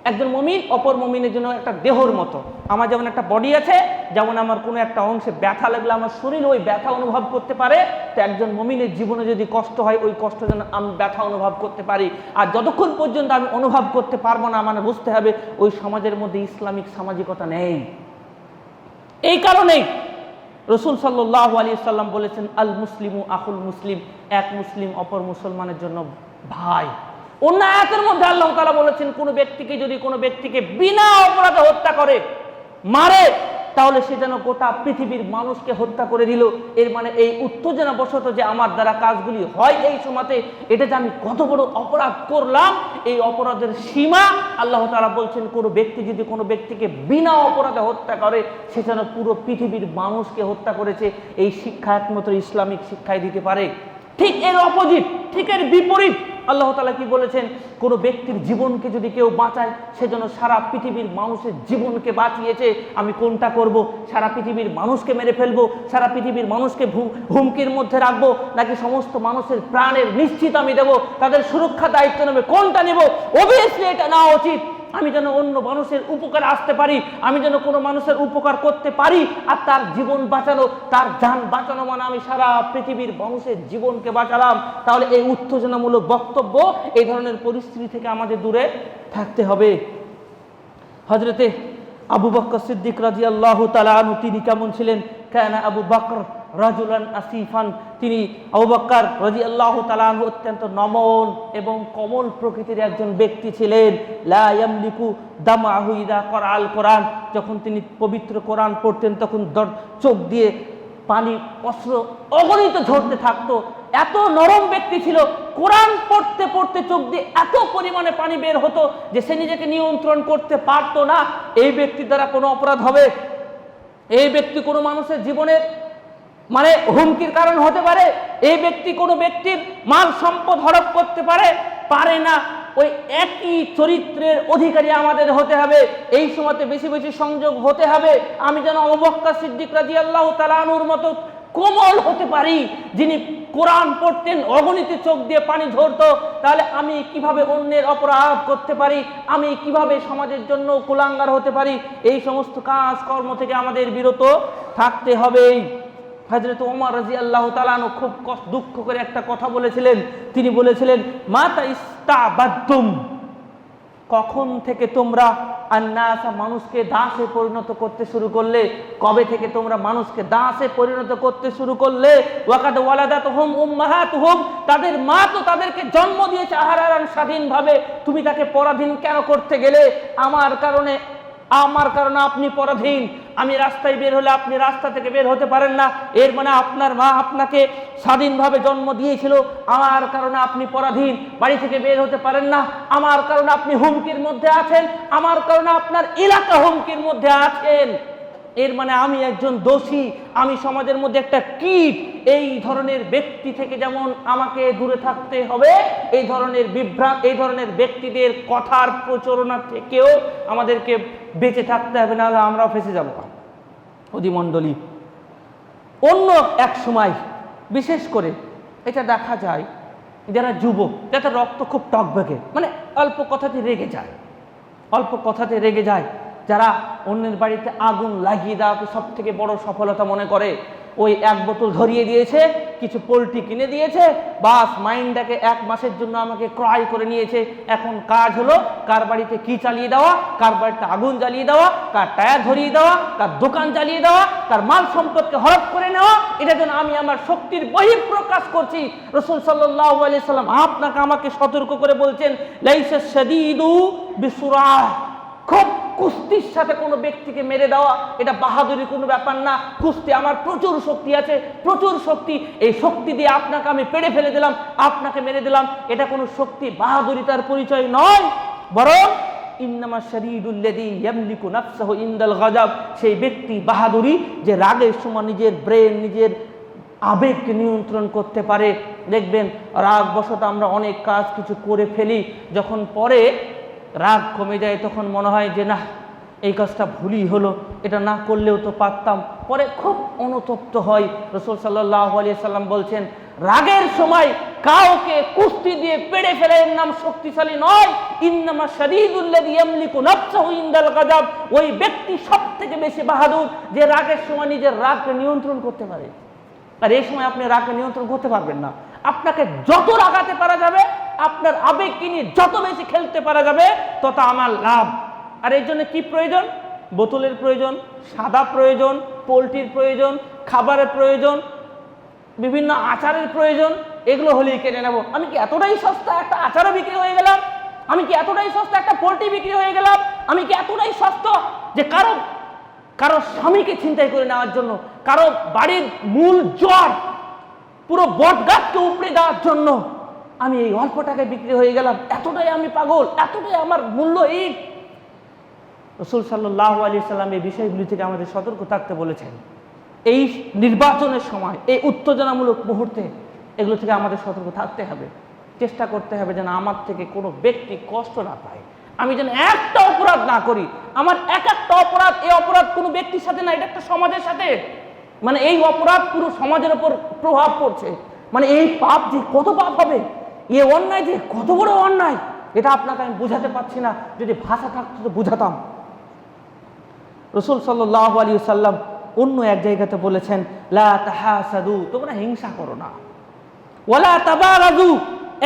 একজন মুমিন অপর মুমিনের জন্য একটা দেহর মতো। আমার যেমন একটা বডি আছে, যেমন আমার কোনো একটা অংশে ব্যথা লাগলে আমার শরীর ওই ব্যথা অনুভব করতে পারে, তো একজন মুমিনের জীবনে যদি কষ্ট হয়, ওই কষ্ট যেন আমি ব্যথা অনুভব করতে পারি। আর যতক্ষণ পর্যন্ত আমি অনুভব করতে পারবো না, মানে বুঝতে হবে ওই সমাজের মধ্যে ইসলামিক সামাজিকতা নেই। এই কারণেই রাসূল সাল্লাল্লাহু আলাইহি সাল্লাম বলেছেন, আল মুসলিমু আখুল মুসলিম, এক মুসলিম অপর মুসলমানের জন্য ভাই। অন্য আয়াতের মধ্যে আল্লাহ তাআলা বলেছেন, কোনো ব্যক্তিকে বিনা অপরাধে হত্যা করে, মারে, তাহলে সে যেন গোটা পৃথিবীর মানুষকে হত্যা করে দিল। এর মানে এই উত্তেজনা বশত যে আমার দ্বারা কাজগুলি হয় এই সময়তে, এটা যে আমি কত বড় অপরাধ করলাম, এই অপরাধের সীমা আল্লাহ তাআলা বলছেন, কোনো ব্যক্তি যদি কোনো ব্যক্তিকে বিনা অপরাধে হত্যা করে, সে যেন পুরো পৃথিবীর মানুষকে হত্যা করেছে। এই শিক্ষা একমাত্র ইসলামিক শিক্ষায় দিতে পারে। ঠিক এর অপোজিট, ঠিক এর বিপরীত আল্লাহ তাআলা কি বলেছেন, কোনো ব্যক্তির জীবনকে যদি কেউ বাঁচায়, সেজন্য সারা পৃথিবীর মানুষের জীবনকে বাঁচিয়েছে। আমি কোনটা করব? সারা পৃথিবীর মানুষকে মেরে ফেলবো, সারা পৃথিবীর মানুষকে হুমকির মধ্যে রাখবো, নাকি সমস্ত মানুষের প্রাণের নিশ্চিত আমি দেবো, তাদের সুরক্ষা দায়িত্ব নেবে, কোনটা নেব? অবভিয়াসলি এটা নেওয়া উচিত। আমি যেন অন্য মানুষের উপকার আসতে পারি, আমি যেন কোনো মানুষের উপকার করতে পারি, আর তার জীবন বাঁচানো, তার জান বাঁচানো মানে আমি সারা পৃথিবীর মানুষের জীবনকে বাঁচালাম। তাহলে এই উত্তেজনামূলক বক্তব্য, এই ধরনের পরিস্থিতি থেকে আমাদের দূরে থাকতে হবে। হযরতে আবু বকর সিদ্দিক রাদিয়াল্লাহু তাআলা আনহু তিনি কেমন ছিলেন? কানা আবু বকর রাজুলান আসিফান, তিনি আবু বকর রাদিয়াল্লাহু তাআলা আনহু অত্যন্ত নমন এবং কোমল প্রকৃতির একজন ব্যক্তি ছিলেন। লা ইয়ামলিকু দামাহু ইদা ক্বরাআল কোরআন, যখন তিনি পবিত্র কোরআন পড়তেন তখন চোখ দিয়ে পানি অশ্রু অগণিত ঝরতে থাকতো। এত নরম ব্যক্তি ছিল, কোরআন পড়তে পড়তে চোখ দিয়ে এত পরিমাণে পানি বের হতো যে সে নিজেকে নিয়ন্ত্রণ করতে পারতো না। এই ব্যক্তির দ্বারা কোনো অপরাধ হবে? এই ব্যক্তি কোনো মানুষের জীবনের মানে হুমকির কারণ হতে পারে? এই ব্যক্তি কোনো ব্যক্তির মাল সম্পদ হড়প করতে পারে না। ওই একই চরিত্রের অধিকারী আমাদের হতে হবে। এই সময়তে বেশি বেশি সংযোগ হতে হবে। আমি যেন আবু বকর সিদ্দিক রাদিয়াল্লাহু তাআলা আনহুর মতো কোমল হতে পারি, যিনি কোরআন পড়তেন অগণিত চোখ দিয়ে পানি ঝরতো, তাহলে আমি কিভাবে অন্যের অপরাধ করতে পারি, আমি কিভাবে সমাজের জন্য কুলাঙ্গার হতে পারি, এই সমস্ত কাজ কর্ম থেকে আমাদের বিরত থাকতে হবে। হযরত ওমর রাদিয়াল্লাহু তাআলা আনহু খুব দুঃখ করে একটা কথা বলেছিলেন। তিনি বলেছিলেন, মাতা ইস্তাবাদতুম, কখন থেকে তোমরা আন্নাস, মানুষকে দাসে পরিণত করতে শুরু করলে? কবে থেকে তোমরা মানুষকে দাসে পরিণত করতে শুরু করলে? ওয়াকাদ ওয়ালাদাতুহুম উম্মাহাতুহুম, তাদের মা তো তাদেরকে জন্ম দিয়েছে আহারান স্বাধীনভাবে, তুমি তাকে পরাধীন কেন করতে গেলে? আমার কারণে আপনি পরাধীন। আমি রাস্তায় বের হলে আপনি রাস্তা থেকে বের হতে পারেন না, এর মানে আপনার মা আপনাকে স্বাধীনভাবে জন্ম দিয়েছিল, আমার কারণে আপনি পরাধীন, বাড়ি থেকে বের হতে পারেন না, আমার কারণে আপনি হুমকির মধ্যে আছেন, আমার কারণে আপনার এলাকা হুমকির মধ্যে আছেন, এর মানে আমি একজন দোষী, আমি সমাজের মধ্যে একটা কীট। এই ধরনের ব্যক্তি থেকে যেমন আমাকে দূরে থাকতে হবে, এই ধরনের বিভ্রাট, এই ধরনের ব্যক্তিদের কথার প্রচারণা থেকেও আমাদেরকে বেঁচে থাকতে হবে, না আমরাও ফেঁসে যাব। অধিমণ্ডলী, অন্য এক সময় বিশেষ করে এটা দেখা যায়, যারা যুবক, যাদের রক্ত খুব টকবকে, মানে অল্প কথাতে রেগে যায়, অল্প কথাতে রেগে যায়, যারা অন্যের বাড়িতে আগুন লাগিয়ে দেওয়াকে সব থেকে বড় সফলতা মনে করে। ওই এক বোতল ধরিয়ে দিয়েছে, কিছু পোল্ট্রি কিনে দিয়েছে, বাস মাইন্ডটাকে 1 মাসের জন্য আমাকে ক্রয় করে নিয়েছে। এখন কাজ হলো কার বাড়িতে কি চালিয়ে দেওয়া, কার বাড়িতে আগুন জ্বালিয়ে দেওয়া, কার টায়ার ধরিয়ে দেওয়া, কার দোকান জ্বালিয়ে দেওয়া, কার মাল সম্পদকে হড়প করে নেওয়া। এটার জন্য আমি আমার শক্তির বহিঃপ্রকাশ করছি। রাসূল সাল্লাল্লাহু আলাইহি সাল্লাম আপনাকে আমাকে সতর্ক করে বলছেন, লাইসা শাদীদু বিসুরাহ, খুব কুস্তির সাথে কোনো ব্যক্তিকে মেরে দেওয়া এটা বাহাদুরি কোনো ব্যাপার না। কুস্তি আমার প্রচুর শক্তি আছে, প্রচুর শক্তি, এই শক্তি দিয়ে আপনাকে আমি পেড়ে ফেলে দিলাম, আপনাকে মেরে দিলাম, এটা কোনো শক্তি বাহাদুরিতার পরিচয় নয়, বরং ইন্নামা শাদীদুল্লাযী ইয়ামলিকু নাফসাহু ইনদাল গাযাব, সেই ব্যক্তি বাহাদুরি যে রাগের সময় নিজের ব্রেন, নিজের আবেগকে নিয়ন্ত্রণ করতে পারে। দেখবেন রাগ বশত আমরা অনেক কাজ কিছু করে ফেলি, যখন পরে রাগ কমে যায় তখন মনে হয় যে না, এই কাজটা ভুলই হলো, এটা না করলেও তো পারতাম, পরে খুব অনুতপ্ত হয়। রাসূল সাল্লাল্লাহু আলাইহি সাল্লাম বলছেন, রাগের সময় কাউকে কুস্তি দিয়ে পেড়ে ফেলে এর নাম শক্তিশালী নয়। ইন্নামা শাদীদুল্লাযী ইয়ামলিকু নাফসাহু ইনদাল গাযাব, ওই ব্যক্তি সব থেকে বেশি বাহাদুর যে রাগের সময় নিজের রাগকে নিয়ন্ত্রণ করতে পারে। আর এই সময় আপনি রাগকে নিয়ন্ত্রণ করতে পারবেন না। আপনাকে যত রাগাতে পারা যাবে, আপনার আবেগকে নিয়ে যত বেশি খেলতে পারা যাবে, তত আমার লাভ। আর এই জন্য কি প্রয়োজন? বোতলের প্রয়োজন, সাদা প্রয়োজন, পোল্ট্রির প্রয়োজন, খাবারের প্রয়োজন, বিভিন্ন আচারের প্রয়োজন, এগুলো হলেই কিনে নেব। আমি কি এতটাই সস্তা একটা আচারও বিক্রি হয়ে গেলাম? আমি কি এতটাই সস্তা একটা পোল্ট্রি বিক্রি হয়ে গেলাম? আমি কি এতটাই সস্তা যে কারো স্বামীকে ছিনতাই করে নেওয়ার জন্য, কারো বাড়ির মূল জড় পুরো বট গাছকে উপড়ে দেওয়ার জন্য আমি এই অল্প টাকায় বিক্রি হয়ে গেলাম? এতটাই আমি পাগল, এতটাই আমার মূল্যহীন? রাসূল সাল্লাল্লাহু আলাইহি সাল্লাম এই বিষয়গুলি থেকে আমাদের সতর্ক থাকতে বলেছেন। এই নির্বাচনের সময়, এই উত্তেজনামূলক মুহূর্তে এগুলো থেকে আমাদের সতর্ক থাকতে হবে। চেষ্টা করতে হবে যেন আমার থেকে কোনো ব্যক্তি কষ্ট না পায়, আমি যেন একটা অপরাধ না করি। আমার একটা অপরাধ, এই অপরাধ কোনো ব্যক্তির সাথে না, এটা একটা সমাজের সাথে, মানে এই অপরাধ পুরো সমাজের উপর প্রভাব পড়ছে। মানে এই পাপ যে কত পাপ হবে, এই অন্যায় যে কত বড় অন্যায়, এটা আপনাকে আমি বোঝাতে পারছি না, যদি ভাষা থাকতো তো বুঝাতাম। রাসূল সাল্লাল্লাহু আলাইহি ওয়াসাল্লাম অন্য এক জায়গাতে বলেছেন, লা তাহাসাদু, তোমরা হিংসা করো না, ওয়ালা তাবাগাদু,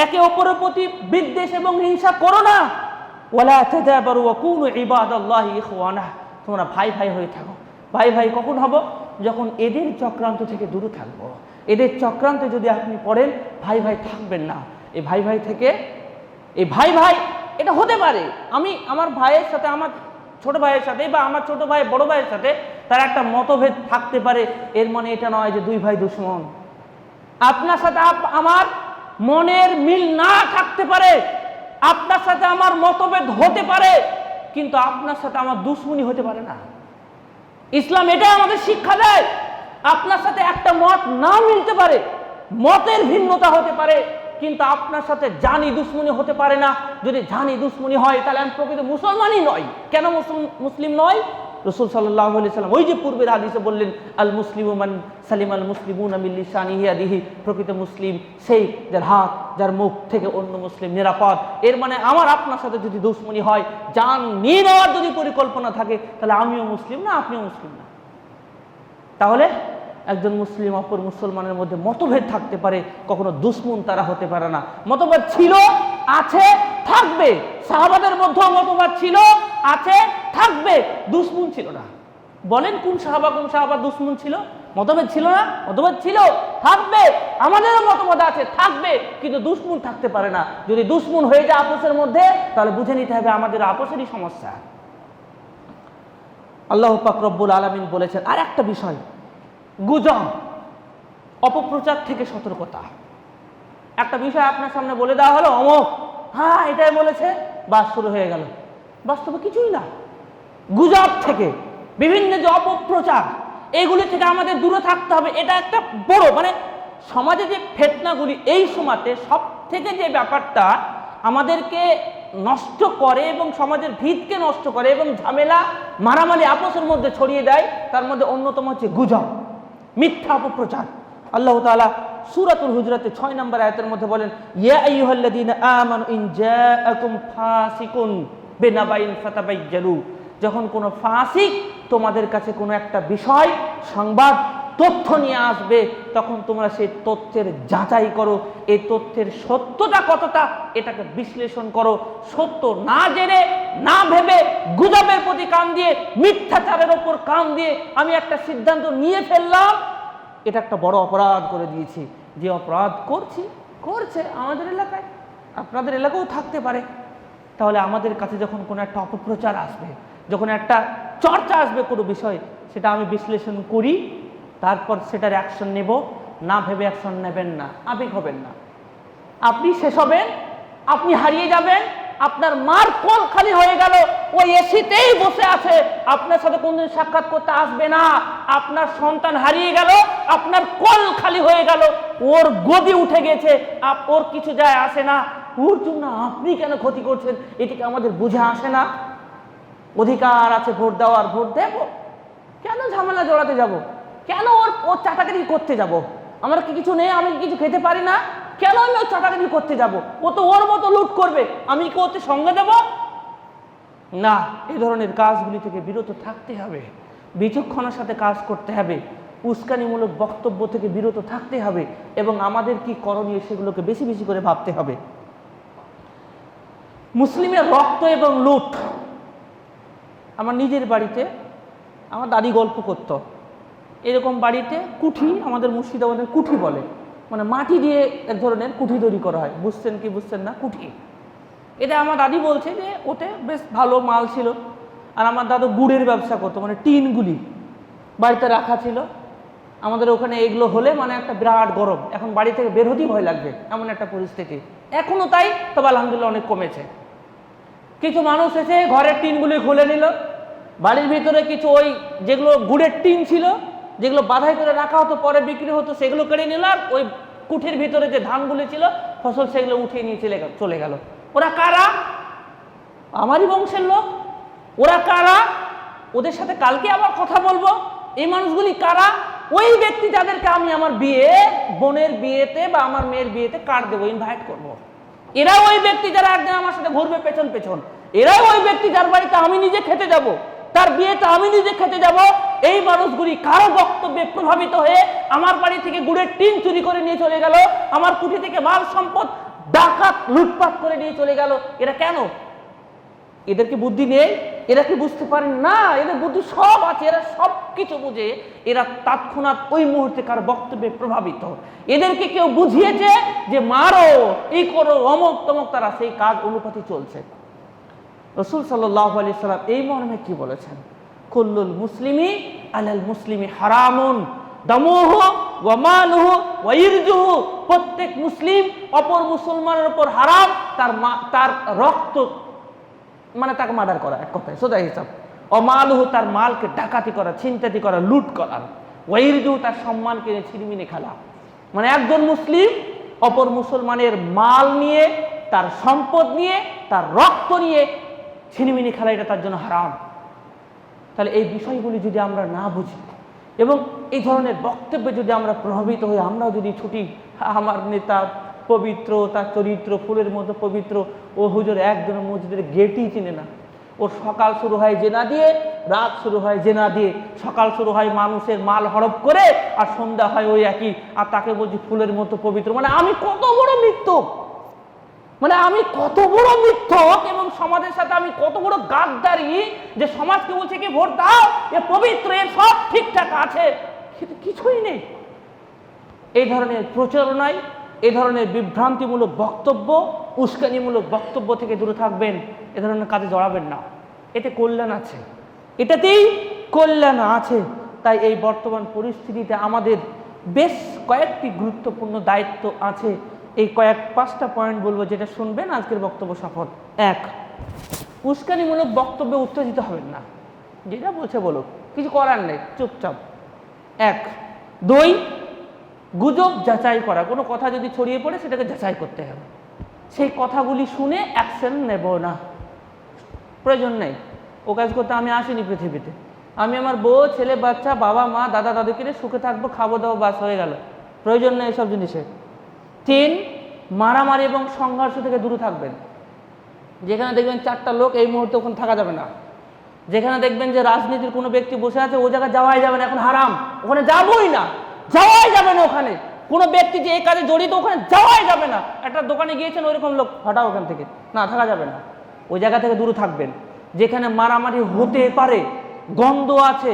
একে অপরের প্রতি বিদ্বেষ এবং হিংসা করো না, ওয়ালা তাদাবারু ওয়া কুনু ইবাদাল্লাহি ইখওয়ানা, তোমরা ভাই ভাই হয়ে থাকো। ভাই ভাই কখন হব? যখন এদের চক্রান্ত থেকে দূরে থাকবো। এদের চক্রান্তে যদি আপনি পড়েন, ভাই ভাই থাকবেন না। এই ভাই ভাই থেকে, এই ভাই ভাই এটা হতে পারে আমি আমার ভাইয়ের সাথে, আমার ছোট ভাইয়ের সাথে, বা আমার ছোট ভাই বড় ভাইয়ের সাথে তার একটা মতভেদ থাকতে পারে, এর মানে এটা নয় যে দুই ভাই দুশ্মন। আপনার সাথে আমার মনের মিল না থাকতে পারে, আপনার সাথে আমার মতভেদ হতে পারে, কিন্তু আপনার সাথে আমার দুশ্মনী হতে পারে না। ইসলাম এটা আমাদের শিক্ষা দেয়। আপনার সাথে একটা মত না মিলতে পারে, মতের ভিন্নতা হতে পারে, কিন্তু আপনার সাথে জানি দুশ্মনী হতে পারে না। যদি জানি দুশ্মনী হয় তাহলে আমি প্রকৃত মুসলমানই নয়। কেন মুসলিম নয়? রাসূল সাল্লাল্লাহু আলাইহি সাল্লাম ওই যে পূর্বের হাদিসে বললেন, আল মুসলিমু মান সালিমাল মুসলিমুনা মিন লিসানিহি ইয়াদিহি, প্রকৃত মুসলিম সেই যার হাত, যার মুখ থেকে অন্য মুসলিম নিরাপদ। এর মানে আমার আপনার সাথে যদি দুশমনি হয়, জান নিয়ে নেওয়ার যদি পরিকল্পনা থাকে, তাহলে আমিও মুসলিম না, আপনিও মুসলিম না। তাহলে একজন মুসলিম অপর মুসলমানের মধ্যে মতভেদ থাকতে পারে, কখনো দুশমন তারা হতে পারে না। মতভেদ ছিল, আছে, থাকবে। সাহাবাদের মধ্যেও মতভেদ ছিল, আছে, থাকবে। দুশমন ছিল না। বলেন কোন সাহাবা দুশমন ছিল? মতভেদ ছিল না? মতভেদ ছিল, থাকবে। আমাদেরও মতভেদ আছে, থাকবে, কিন্তু দুশমন থাকতে পারে না। যদি দুশমন হয়ে যায় আপসের মধ্যে, তাহলে বুঝে নিতে হবে আমাদের আপসেরই সমস্যা। আল্লাহ পাক রব্বুল আলামিন বলেছেন আর একটা বিষয়, গুজব, অপপ্রচার থেকে সতর্কতা। একটা বিষয় আপনার সামনে বলে দেওয়া হলো, অমুক, হ্যাঁ এটাই বলেছে, বাস শুরু হয়ে গেল। বাস্তবে কিছুই না। গুজব থেকে, বিভিন্ন যে অপপ্রচার, এইগুলি থেকে আমাদের দূরে থাকতে হবে। এটা একটা বড়, মানে সমাজে যে ফিতনাগুলি এই সময়তে সব থেকে যে ব্যাপারটা আমাদেরকে নষ্ট করে এবং সমাজের ভিতকে নষ্ট করে এবং ঝামেলা মারামারি আপসের মধ্যে ছড়িয়ে দেয়, তার মধ্যে অন্যতম হচ্ছে গুজব, মিথ্যা অপপ্রচার। আল্লাহ তাআলা সূরাতুল হুজরাতে 6 নম্বর আয়াতের মধ্যে বলেন, ইয়া আইয়ুহাল্লাযীনা আমানু ইন জাআকুম ফাসিকুন বিনাবাইন ফাতাবায়্যানু, যখন কোনো ফাসিক তোমাদের কাছে কোনো একটা বিষয়, সংবাদ, তথ্য নিয়ে আসবে, তখন তোমরা সেই তথ্যের যাচাই করো। এই তথ্যের সত্যতা কতটা এটাকে বিশ্লেষণ করো। সত্য না জেনে, না ভেবে, গুজবের প্রতি কান দিয়ে, মিথ্যাচারের ওপর কান দিয়ে আমি একটা সিদ্ধান্ত নিয়ে ফেললাম, এটা একটা বড় অপরাধ করে দিয়েছি। যে অপরাধ করছে আমাদের এলাকায়, আপনাদের এলাকাও থাকতে পারে। তাহলে আমাদের কাছে যখন কোনো একটা অপপ্রচার আসবে, যখন একটা চর্চা আসবে কোনো বিষয়, সেটা আমি বিশ্লেষণ করি, তারপর সেটার অ্যাকশন নেব। না ভেবে অ্যাকশন নেবেন না, আবেগ হবেন না। আপনি শেষ হবেন, আপনি হারিয়ে যাবেন। আপনার মার কোল খালি হয়ে গেল, ওই এসিতেই বসে আছে, আপনার সাথে কোনদিন সাক্ষাৎ করতে আসবে না। আপনার সন্তান হারিয়ে গেল, আপনার কোল খালি হয়ে গেল, ওর গদি উঠে গেছে, ওর কিছু যায় আসে না। ওর জন্য আপনি কেন ক্ষতি করছেন, এটিকে আমাদের বুঝে আসে না। অধিকার আছে ভোট দেওয়ার, ভোট দেব, কেন ঝামেলা জড়াতে যাব? কেন ওর চাটাচাটি করতে যাব? আমার কি কিছু নেই, আমি কিছু খেতে পারি না, কেন আমি ওর চাটাচাটি করতে যাব? ও তো ওর মতো লুট করবে, আমি কি ওতে সঙ্গে দেব না? এই ধরনের কাজগুলি থেকে বিরত থাকতে হবে, বিচক্ষণের সাথে কাজ করতে হবে, উস্কানিমূলক বক্তব্য থেকে বিরত থাকতে হবে এবং আমাদের কি করণীয় সেগুলোকে বেশি বেশি করে ভাবতে হবে। মুসলিমের রক্ত এবং লুট। আমার নিজের বাড়িতে আমার দাদি গল্প করত, এরকম বাড়িতে কুঠি, আমাদের মুর্শিদাবাদের কুঠি বলে, মানে মাটি দিয়ে এক ধরনের কুঠি তৈরি করা হয়। বুঝছেন কি বুঝছেন না? কুঠি। এটা আমার দাদি বলছে যে ওতে বেশ ভালো মাল ছিল। আর আমার দাদু গুড়ের ব্যবসা করতো, মানে টিনগুলি বাড়িতে রাখা ছিল। আমাদের ওখানে এগুলো হলে মানে একটা বিরাট গরম, এখন বাড়ি থেকে বের হতেই ভয় লাগবে, এমন একটা পরিস্থিতি। এখনো তাই, তবে আলহামদুলিল্লাহ অনেক কমেছে। কিছু মানুষ এসে ঘরের টিনগুলি খুলে নিল, বাড়ির ভিতরে কিছু ওই যেগুলো গুড়ের টিন ছিল, যেগুলো বাধাই করে রাখা হতো, পরে বিক্রি হতো, সেগুলো কেড়ে নিল। আর ওই কুঠির ভিতরে যে ধানগুলি ছিল, ফসল, সেগুলো উঠিয়ে নিয়ে চলে গেল। ওরা কারা? আমারই বংশের লোক। ওরা কারা? ওদের সাথে কালকে আবার কথা বলবো। এই মানুষগুলি কারা? ওই ব্যক্তি যাদেরকে আমি আমার বিয়ে, বোনের বিয়েতে বা আমার মেয়ের বিয়েতে কার্ড দেবো, ইনভাইট করবো। এরা ওই ব্যক্তি যারা একদিন আমার সাথে ঘুরবে পেছন পেছন। এরাই ওই ব্যক্তি যার বাড়িতে আমি নিজে খেতে যাব, তার বিয়েতে আমি নিজে খেতে যাব। এই মানুষগুলি কারো বক্তব্যে প্রভাবিত হয়ে আমার বাড়ি থেকে গুড়ের টিন চুরি করে নিয়ে চলে গেল, আমার কুঠি থেকে মাল সম্পদ ডাকাত লুটপাট করে নিয়ে চলে গেল। এরা কেন? এদের কি বুদ্ধি নেই? এরা কি বুঝতে পারেন না? এদের বুদ্ধি সব আছে, এরা সব কিছু বুঝে। এরা তৎক্ষণাৎ ওই মুহূর্তে কার বক্তব্যে প্রভাবিত। এদেরকে কেউ বুঝিয়েছে যে মারো, এই করো, অমক তমক, তারা সেই কাজ অনুপাতে চলছে। রাসূল সাল্লাল্লাহু আলাইহি সাল্লাম এই মর্মে কি বলেছেন? কুল্লুল মুসলিমি আলাল মুসলিমি হারামুন দামুহু ওয়া মালুহু ওয়া ইরজুহু। প্রত্যেক মুসলিম অপর মুসলমানের উপর হারাম, তার রক্ত মানে তাকে মার্ডার করা, এক কথায় সোজা হিসাব। অমালুহু, তার মালকে ডাকাতি করা, ছিনতাই করা, লুট করা। ওয়া ইরজুহু, তার সম্মানকে ছিনিমিনি খেলা। মানে একজন মুসলিম অপর মুসলমানের মাল নিয়ে, তার সম্পদ নিয়ে, তার রক্ত নিয়ে ছিনিমিনি খেলা, এটা তার জন্য হারাম। তাহলে এই বিষয়গুলি যদি আমরা না বুঝি এবং এই ধরনের বক্তব্যে যদি আমরা প্রভাবিত হই, আমরাও যদি ছুটি, আমার নেতা পবিত্র, তার চরিত্র ফুলের মতো পবিত্র, ও হুজুর একজন মসজিদের গেটই চিনে না, ওর সকাল শুরু হয় জেনা দিয়ে, রাত শুরু হয় জেনা দিয়ে, সকাল শুরু হয় মানুষের মাল হড়প করে, আর সন্ধ্যা হয় ওই একই, আর তাকে বলছি ফুলের মতো পবিত্র। মানে আমি কত বড় মিথ্যক, মানে আমি কত বড় মিথ্যক এবং সমাজের সাথে আমি কত বড় গাদ্দারি যে সমাজকে বলছে কি ভোট দাও, এ পবিত্র, এর সব ঠিকঠাক আছে, কিন্তু কিছুই নেই। এই ধরনের প্রচারণায়, এই ধরনের বিভ্রান্তিমূলক বক্তব্য, উস্কানিমূলক বক্তব্য থেকে দূরে থাকবেন। এ ধরনের কাজে জড়াবেন না, এতে কল্যাণ আছে, এটাতেই কল্যাণ আছে। তাই এই বর্তমান পরিস্থিতিতে আমাদের বেশ কয়েকটি গুরুত্বপূর্ণ দায়িত্ব আছে। এই পাঁচটা পয়েন্ট বলবো, যেটা শুনবেন আজকের বক্তব্য সফল। 1, উস্কানিমূলক বক্তব্যে উত্তেজিত হবেন না, যেটা বলছে বলুক, কিছু করার নেই, চুপচাপ। 1, 2, গুজব যাচাই করা, কোনো কথা যদি ছড়িয়ে পড়ে সেটাকে যাচাই করতে হবে, সেই কথাগুলি শুনে অ্যাকশন নেব না, প্রয়োজন নেই। ও কাজ করতে আমি আসিনি পৃথিবীতে, আমি আমার বউ, ছেলে, বাচ্চা, বাবা মা, দাদা দাদুকে নিয়ে সুখে থাকবো, খাবো দাবো, বাস হয়ে গেল, প্রয়োজন নেই এসব জিনিসের। 3, মারামারি এবং সংঘর্ষ থেকে দূরে থাকবেন। যেখানে দেখবেন 4টা লোক, এই মুহূর্তে ওখানে থাকা যাবে না। যেখানে দেখবেন যে রাজনীতির কোনো ব্যক্তি বসে আছে, ও জায়গায় যাওয়াই যাবে না, এখন হারাম, ওখানে যাবই না, যাওয়াই যাবে না। ওখানে কোনো ব্যক্তি যে এই কাজে জড়িত, ওখানে যাওয়াই যাবে না। একটা দোকানে গিয়েছেন, ওইরকম লোক হটাও ওখান থেকে, না, থাকা যাবে না, ওই জায়গা থেকে দূরে থাকবেন। যেখানে মারামারি হতে পারে, গন্ধ আছে,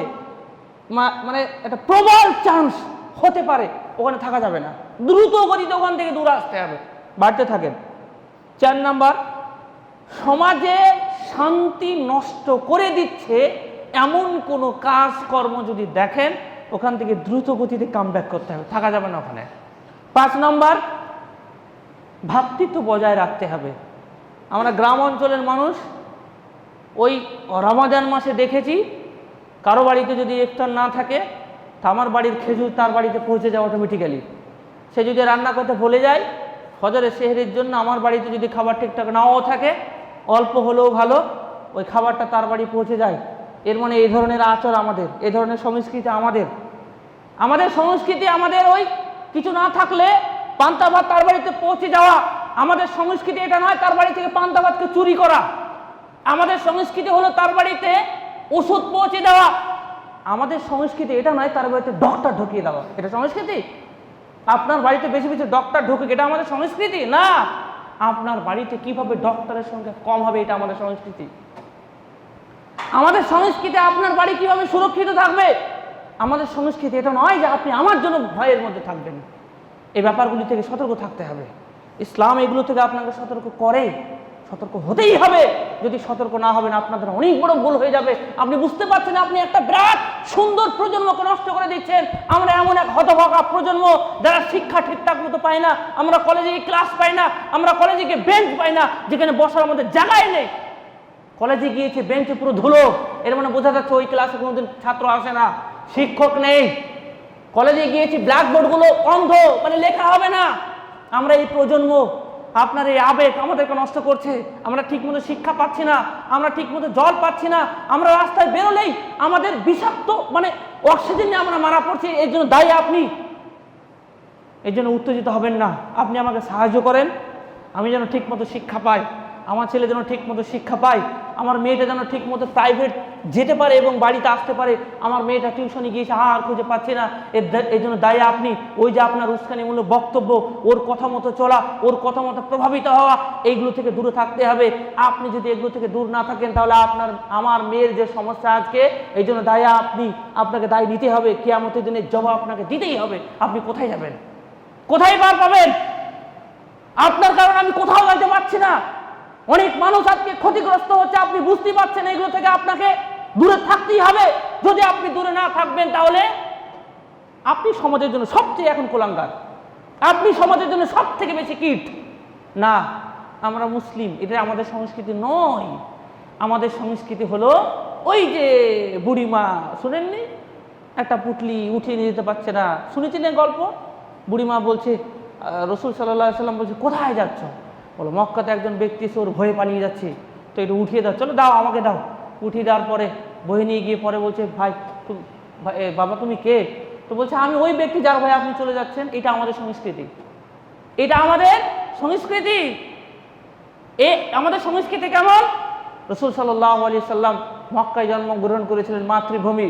মানে একটা প্রবল চান্স হতে পারে, ওখানে থাকা যাবে না, দ্রুত গতিতে ওখান থেকে দূরে আসতে হবে, বাড়তে থাকেন। 4 নাম্বার, সমাজে শান্তি নষ্ট করে দিচ্ছে এমন কোনো কাজকর্ম যদি দেখেন, ওখান থেকে দ্রুত গতিতে কামব্যাক করতে হবে, থাকা যাবে না ওখানে। 5 নাম্বার, ভ্রাতৃত্ব বজায় রাখতে হবে। আমরা গ্রাম অঞ্চলের মানুষ, ওই রমাদান মাসে দেখেছি, কারো বাড়িতে যদি ইফতার না থাকে, তা আমার বাড়ির খেজুর তার বাড়িতে পৌঁছে যায় অটোমেটিক্যালি। সে যদি রান্না করতে ভুলে যায়, ফজরের সেহরির জন্য আমার বাড়িতে যদি খাবার ঠিকঠাক নাও থাকে, অল্প হলেও ভালো, ওই খাবারটা তার বাড়ি পৌঁছে যায়। এর মানে এই ধরনের আচার আমাদের, এই ধরনের সংস্কৃতি আমাদের, আমাদের সংস্কৃতি, আমাদের ওই কিছু না থাকলে পান্তা ভাত তার বাড়িতে পৌঁছে যাওয়া। আমাদের সংস্কৃতি এটা নয় তার বাড়ি থেকে পান্তা ভাতকে চুরি করা। আমাদের সংস্কৃতি হলো তার বাড়িতে ওষুধ পৌঁছে দেওয়া। আমাদের সংস্কৃতি এটা নয় তার বাড়িতে ডক্টর ঢুকিয়ে দেওয়া। এটা সংস্কৃতি? আপনার বাড়িতে বেশি বেশি ডক্টর ঢুকুক, এটা আমাদের সংস্কৃতি না। আপনার বাড়িতে কিভাবে ডক্টরের সংখ্যা কম হবে, এটা আমাদের সংস্কৃতি। আমাদের সংস্কৃতি আপনার বাড়ি কিভাবে সুরক্ষিত থাকবে, আমাদের সংস্কৃতি এটা নয় যে আপনি আমার জন্য ভয়ের মধ্যে থাকবেন। এই ব্যাপারগুলি থেকে সতর্ক থাকতে হবে। ইসলাম এগুলো থেকে আপনাকে সতর্ক করে, সতর্ক হতেই হবে। যদি সতর্ক না হবেন, আপনাদের অনেক বড় ভুল হয়ে যাবে। আপনি বুঝতে পারছেন আপনি একটা বিরাট সুন্দর প্রজন্মকে নষ্ট করে দিচ্ছেন। আমরা এমন এক হতভাগা প্রজন্ম যারা শিক্ষা ঠিকঠাক মতো পায় না, আমরা কলেজে ক্লাস পাই না, আমরা কলেজে গিয়ে বেঞ্চ পাই না, যেখানে বসার মধ্যে জায়গায় নেই। কলেজে গিয়েছে বেঞ্চে পুরো ধুলো, এর মানে বোঝা যাচ্ছে ওই ক্লাসে কোনোদিন ছাত্র আসে না, শিক্ষক নেই। কলেজে গিয়েছি ব্ল্যাকবোর্ডগুলো অন্ধ, মানে লেখা হবে না। আমরা এই প্রজন্ম, আপনার এই আবেগ আমাদেরকে নষ্ট করছে। আমরা ঠিকমতো শিক্ষা পাচ্ছি না, আমরা ঠিকমতো জল পাচ্ছি না, আমরা রাস্তায় বেরোলেই আমাদের বিষাক্ত মানে অক্সিজেন নিয়ে আমরা মারা পড়ছি। এর জন্য দায়ী আপনি। এর জন্য উত্তেজিত হবেন না। আপনি আমাকে সাহায্য করেন, আমি যেন ঠিকমতো শিক্ষা পাই, আমার ছেলে যেন ঠিকমতো শিক্ষা পায়, আমার মেয়েটা যেন ঠিকমতো প্রাইভেট যেতে পারে এবং বাড়িতে আসতে পারে। আমার মেয়েটা টিউশনে গিয়েছে, আর খুঁজে পাচ্ছে না, এর জন্য দায়ী আপনি। ওই যে আপনার উস্কানিমূলক বক্তব্য, ওর কথা মতো চলা, ওর কথা মতো প্রভাবিত হওয়া, এইগুলো থেকে দূরে থাকতে হবে। আপনি যদি এগুলো থেকে দূর না থাকেন, তাহলে আমার মেয়ের যে সমস্যা আজকে, এই জন্য দায়ী আপনি। আপনাকে দায়ী নিতে হবে, কিয়ামতের দিনের জবাব আপনাকে দিতেই হবে। আপনি কোথায় যাবেন, কোথায় পার পাবেন? আপনার কারণে আমি কোথাও যাইতে পারছি না। অনেক মানুষ আজকে ক্ষতিগ্রস্ত হচ্ছে, আপনি বুঝতেই পারছেন। এগুলো থেকে আপনাকে দূরে থাকতেই হবে। যদি আপনি দূরে না থাকবেন, তাহলে আপনি সমাজের জন্য সবচেয়ে এখন কুলাঙ্গার, আপনি সমাজের জন্য সব থেকে বেশি কীট। না, আমরা মুসলিম, এটা আমাদের সংস্কৃতি নয়। আমাদের সংস্কৃতি হলো ওই যে বুড়িমা, শুনেননি? একটা পুটলি উঠিয়ে নিয়ে যেতে পারছে না, শুনেছেন এই গল্প? বুড়িমা বলছে, রসুল সাল্লাল্লাহু আলাইহি সাল্লাম বলছে, কোথায় যাচ্ছ? বলো, মক্কাতে একজন ব্যক্তি এসে ওর ভয়ে পালিয়ে যাচ্ছে, তো একটু উঠিয়ে দাও। চলো দাও, আমাকে দাও। উঠিয়ে দেওয়ার পরে বহে নিয়ে গিয়ে পরে বলছে, ভাই বাবা তুমি কে? তো বলছে, আমি ওই ব্যক্তি যার ভাই আপনি চলে যাচ্ছেন। এটা আমাদের সংস্কৃতি, এটা আমাদের সংস্কৃতি। আমাদের সংস্কৃতি কেমন? রাসূল সাল্লাল্লাহু আলাইহি সাল্লাম মক্কায় জন্মগ্রহণ করেছিলেন, মাতৃভূমি।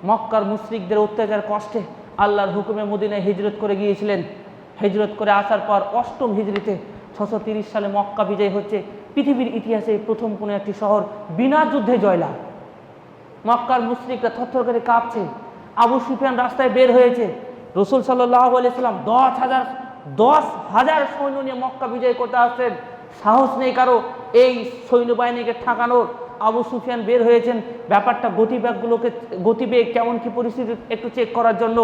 মক্কার মুশরিকদের অত্যাচার কষ্টে আল্লাহর হুকুমে মদিনায় হিজরত করে গিয়েছিলেন। হিজরত করে আসার পর 8ম হিজরিতে 630 সালে মক্কা বিজয় হচ্ছে। পৃথিবীর ইতিহাসে প্রথম কোনো একটি শহর বিনা যুদ্ধে জয়লাভ। মক্কার মুশরিকরা থরথর করে কাঁপছে। আবু সুফিয়ান রাস্তায় বের হয়েছে। রাসূল সাল্লাল্লাহু আলাইহি সাল্লাম 10,000 সৈন্য নিয়ে মক্কা বিজয় করতে আসছেন। সাহস নেই কারো এই সৈন্যবাহিনীকে ঠেকানোর। আবু সুফিয়ান বের হয়েছেন ব্যাপারটা গতিবেগ কেমন কি পরিস্থিতি একটু চেক করার জন্য।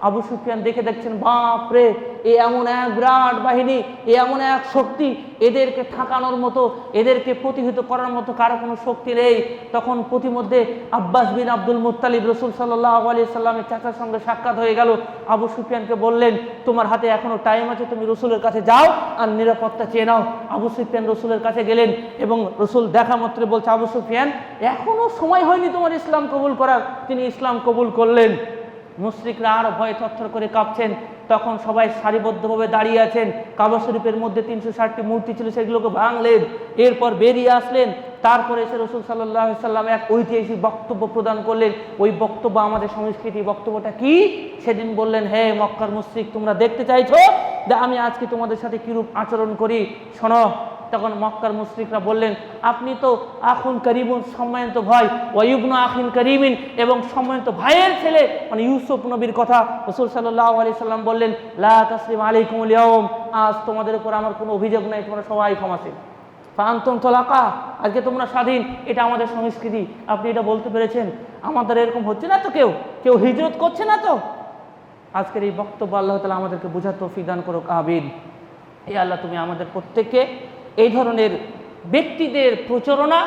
আবু সুফিয়ান দেখছেন, বাপ রে, এ এমন এক বিরাট বাহিনী, এ এমন এক শক্তি, এদেরকে ঠেকানোর মতো, এদেরকে প্রতিহত করার মতো কারো কোনো শক্তি নেই। তখন প্রতিমধ্যে আব্বাস বিন আব্দুল মুত্তালিব রাসূল সাল্লাল্লাহু আলাইহি সাল্লামের চাচার সঙ্গে সাক্ষাৎ হয়ে গেল। আবু সুফিয়ানকে বললেন, তোমার হাতে এখনো টাইম আছে, তুমি রসুলের কাছে যাও আর নিরাপত্তা চেয়ে নাও। আবু সুফিয়ান রসুলের কাছে গেলেন এবং রসুল দেখা মাত্র বলছে, আবু সুফিয়ান এখনো সময় হয়নি তোমার ইসলাম কবুল করার। তিনি ইসলাম কবুল করলেন। মুশরিকরা আরো ভয়ে থরথর করে কাঁপছেন। তখন সবাই সারিবদ্ধভাবে দাঁড়িয়ে আছেন। কাবা শরীফের মধ্যে 360টি মূর্তি ছিল, সেগুলোকে ভাঙলেন। এরপর বেরিয়ে আসলেন। তারপরে এসে রাসূল সাল্লাল্লাহু আলাইহি সাল্লাম এক ঐতিহাসিক বক্তব্য প্রদান করলেন। ওই বক্তব্য আমাদের সংস্কৃতি। বক্তব্যটা কি? সেদিন বললেন, হে মক্কার মুশরিক, তোমরা দেখতে চাইছো যে আমি আজকে তোমাদের সাথে কিরূপ আচরণ করি, শোনো। তখন মক্কার মুশরিকরা বললেন, আপনি তো আখুন করিমুন, সম্মানিত ভাই, ওয়াইবনু আখিন করিমিন, এবং সম্মানিত ভাইয়ের ছেলে, মানে ইউসুফ নবীর কথা। রাসূল সাল্লাল্লাহু আলাইহি সাল্লাম বললেন, লা তাসরিম আলাইকুমুল ইয়াউম, আজ তোমাদের উপর আমার কোনো অভিযোগ নাই, তোমরা সবাই ক্ষমাশীল। ফাআনতুম তুলাকা, আজকে তোমরা স্বাধীন। এটা আমাদের সংস্কৃতি। আপনি এটা বলতে পেরেছেন? আমাদের এরকম হচ্ছে না তো, কেউ হিজরত করছে না তো। আজকের এই বক্তব্য আল্লাহ তাআলা আমাদেরকে বোঝার তৌফিক দান করুক, আমিন। হে আল্লাহ, তুমি আমাদের প্রত্যেককে এই ধরনের ব্যক্তিদের প্রচারণা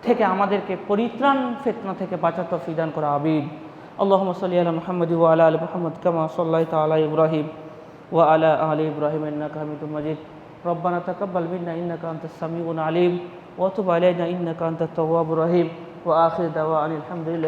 থেকে আমাদেরকে পরিত্রাণ, ফিতনা থেকে বাঁচার তৌফিক দান করো, আমিন। আল্লাহুম্মা সাল্লি আলা মুহাম্মাদ ওয়া আলা আলি মুহাম্মাদ কামা সাল্লাইতা আলা ইব্রাহিম ওয়া আলা আলি ইব্রাহিম ইন্নাকা হামিদুম মাজিদ। রব্বানা তাকাব্বাল মিন্না ইন্নাকা আনতাস সামিউল আলিম ওয়া তুব আলাইনা ইন্নাকা আনতাত তাওয়াবুর রহিম ওয়া আখির দাওয়ানা আলহামদুলিল্লাহ।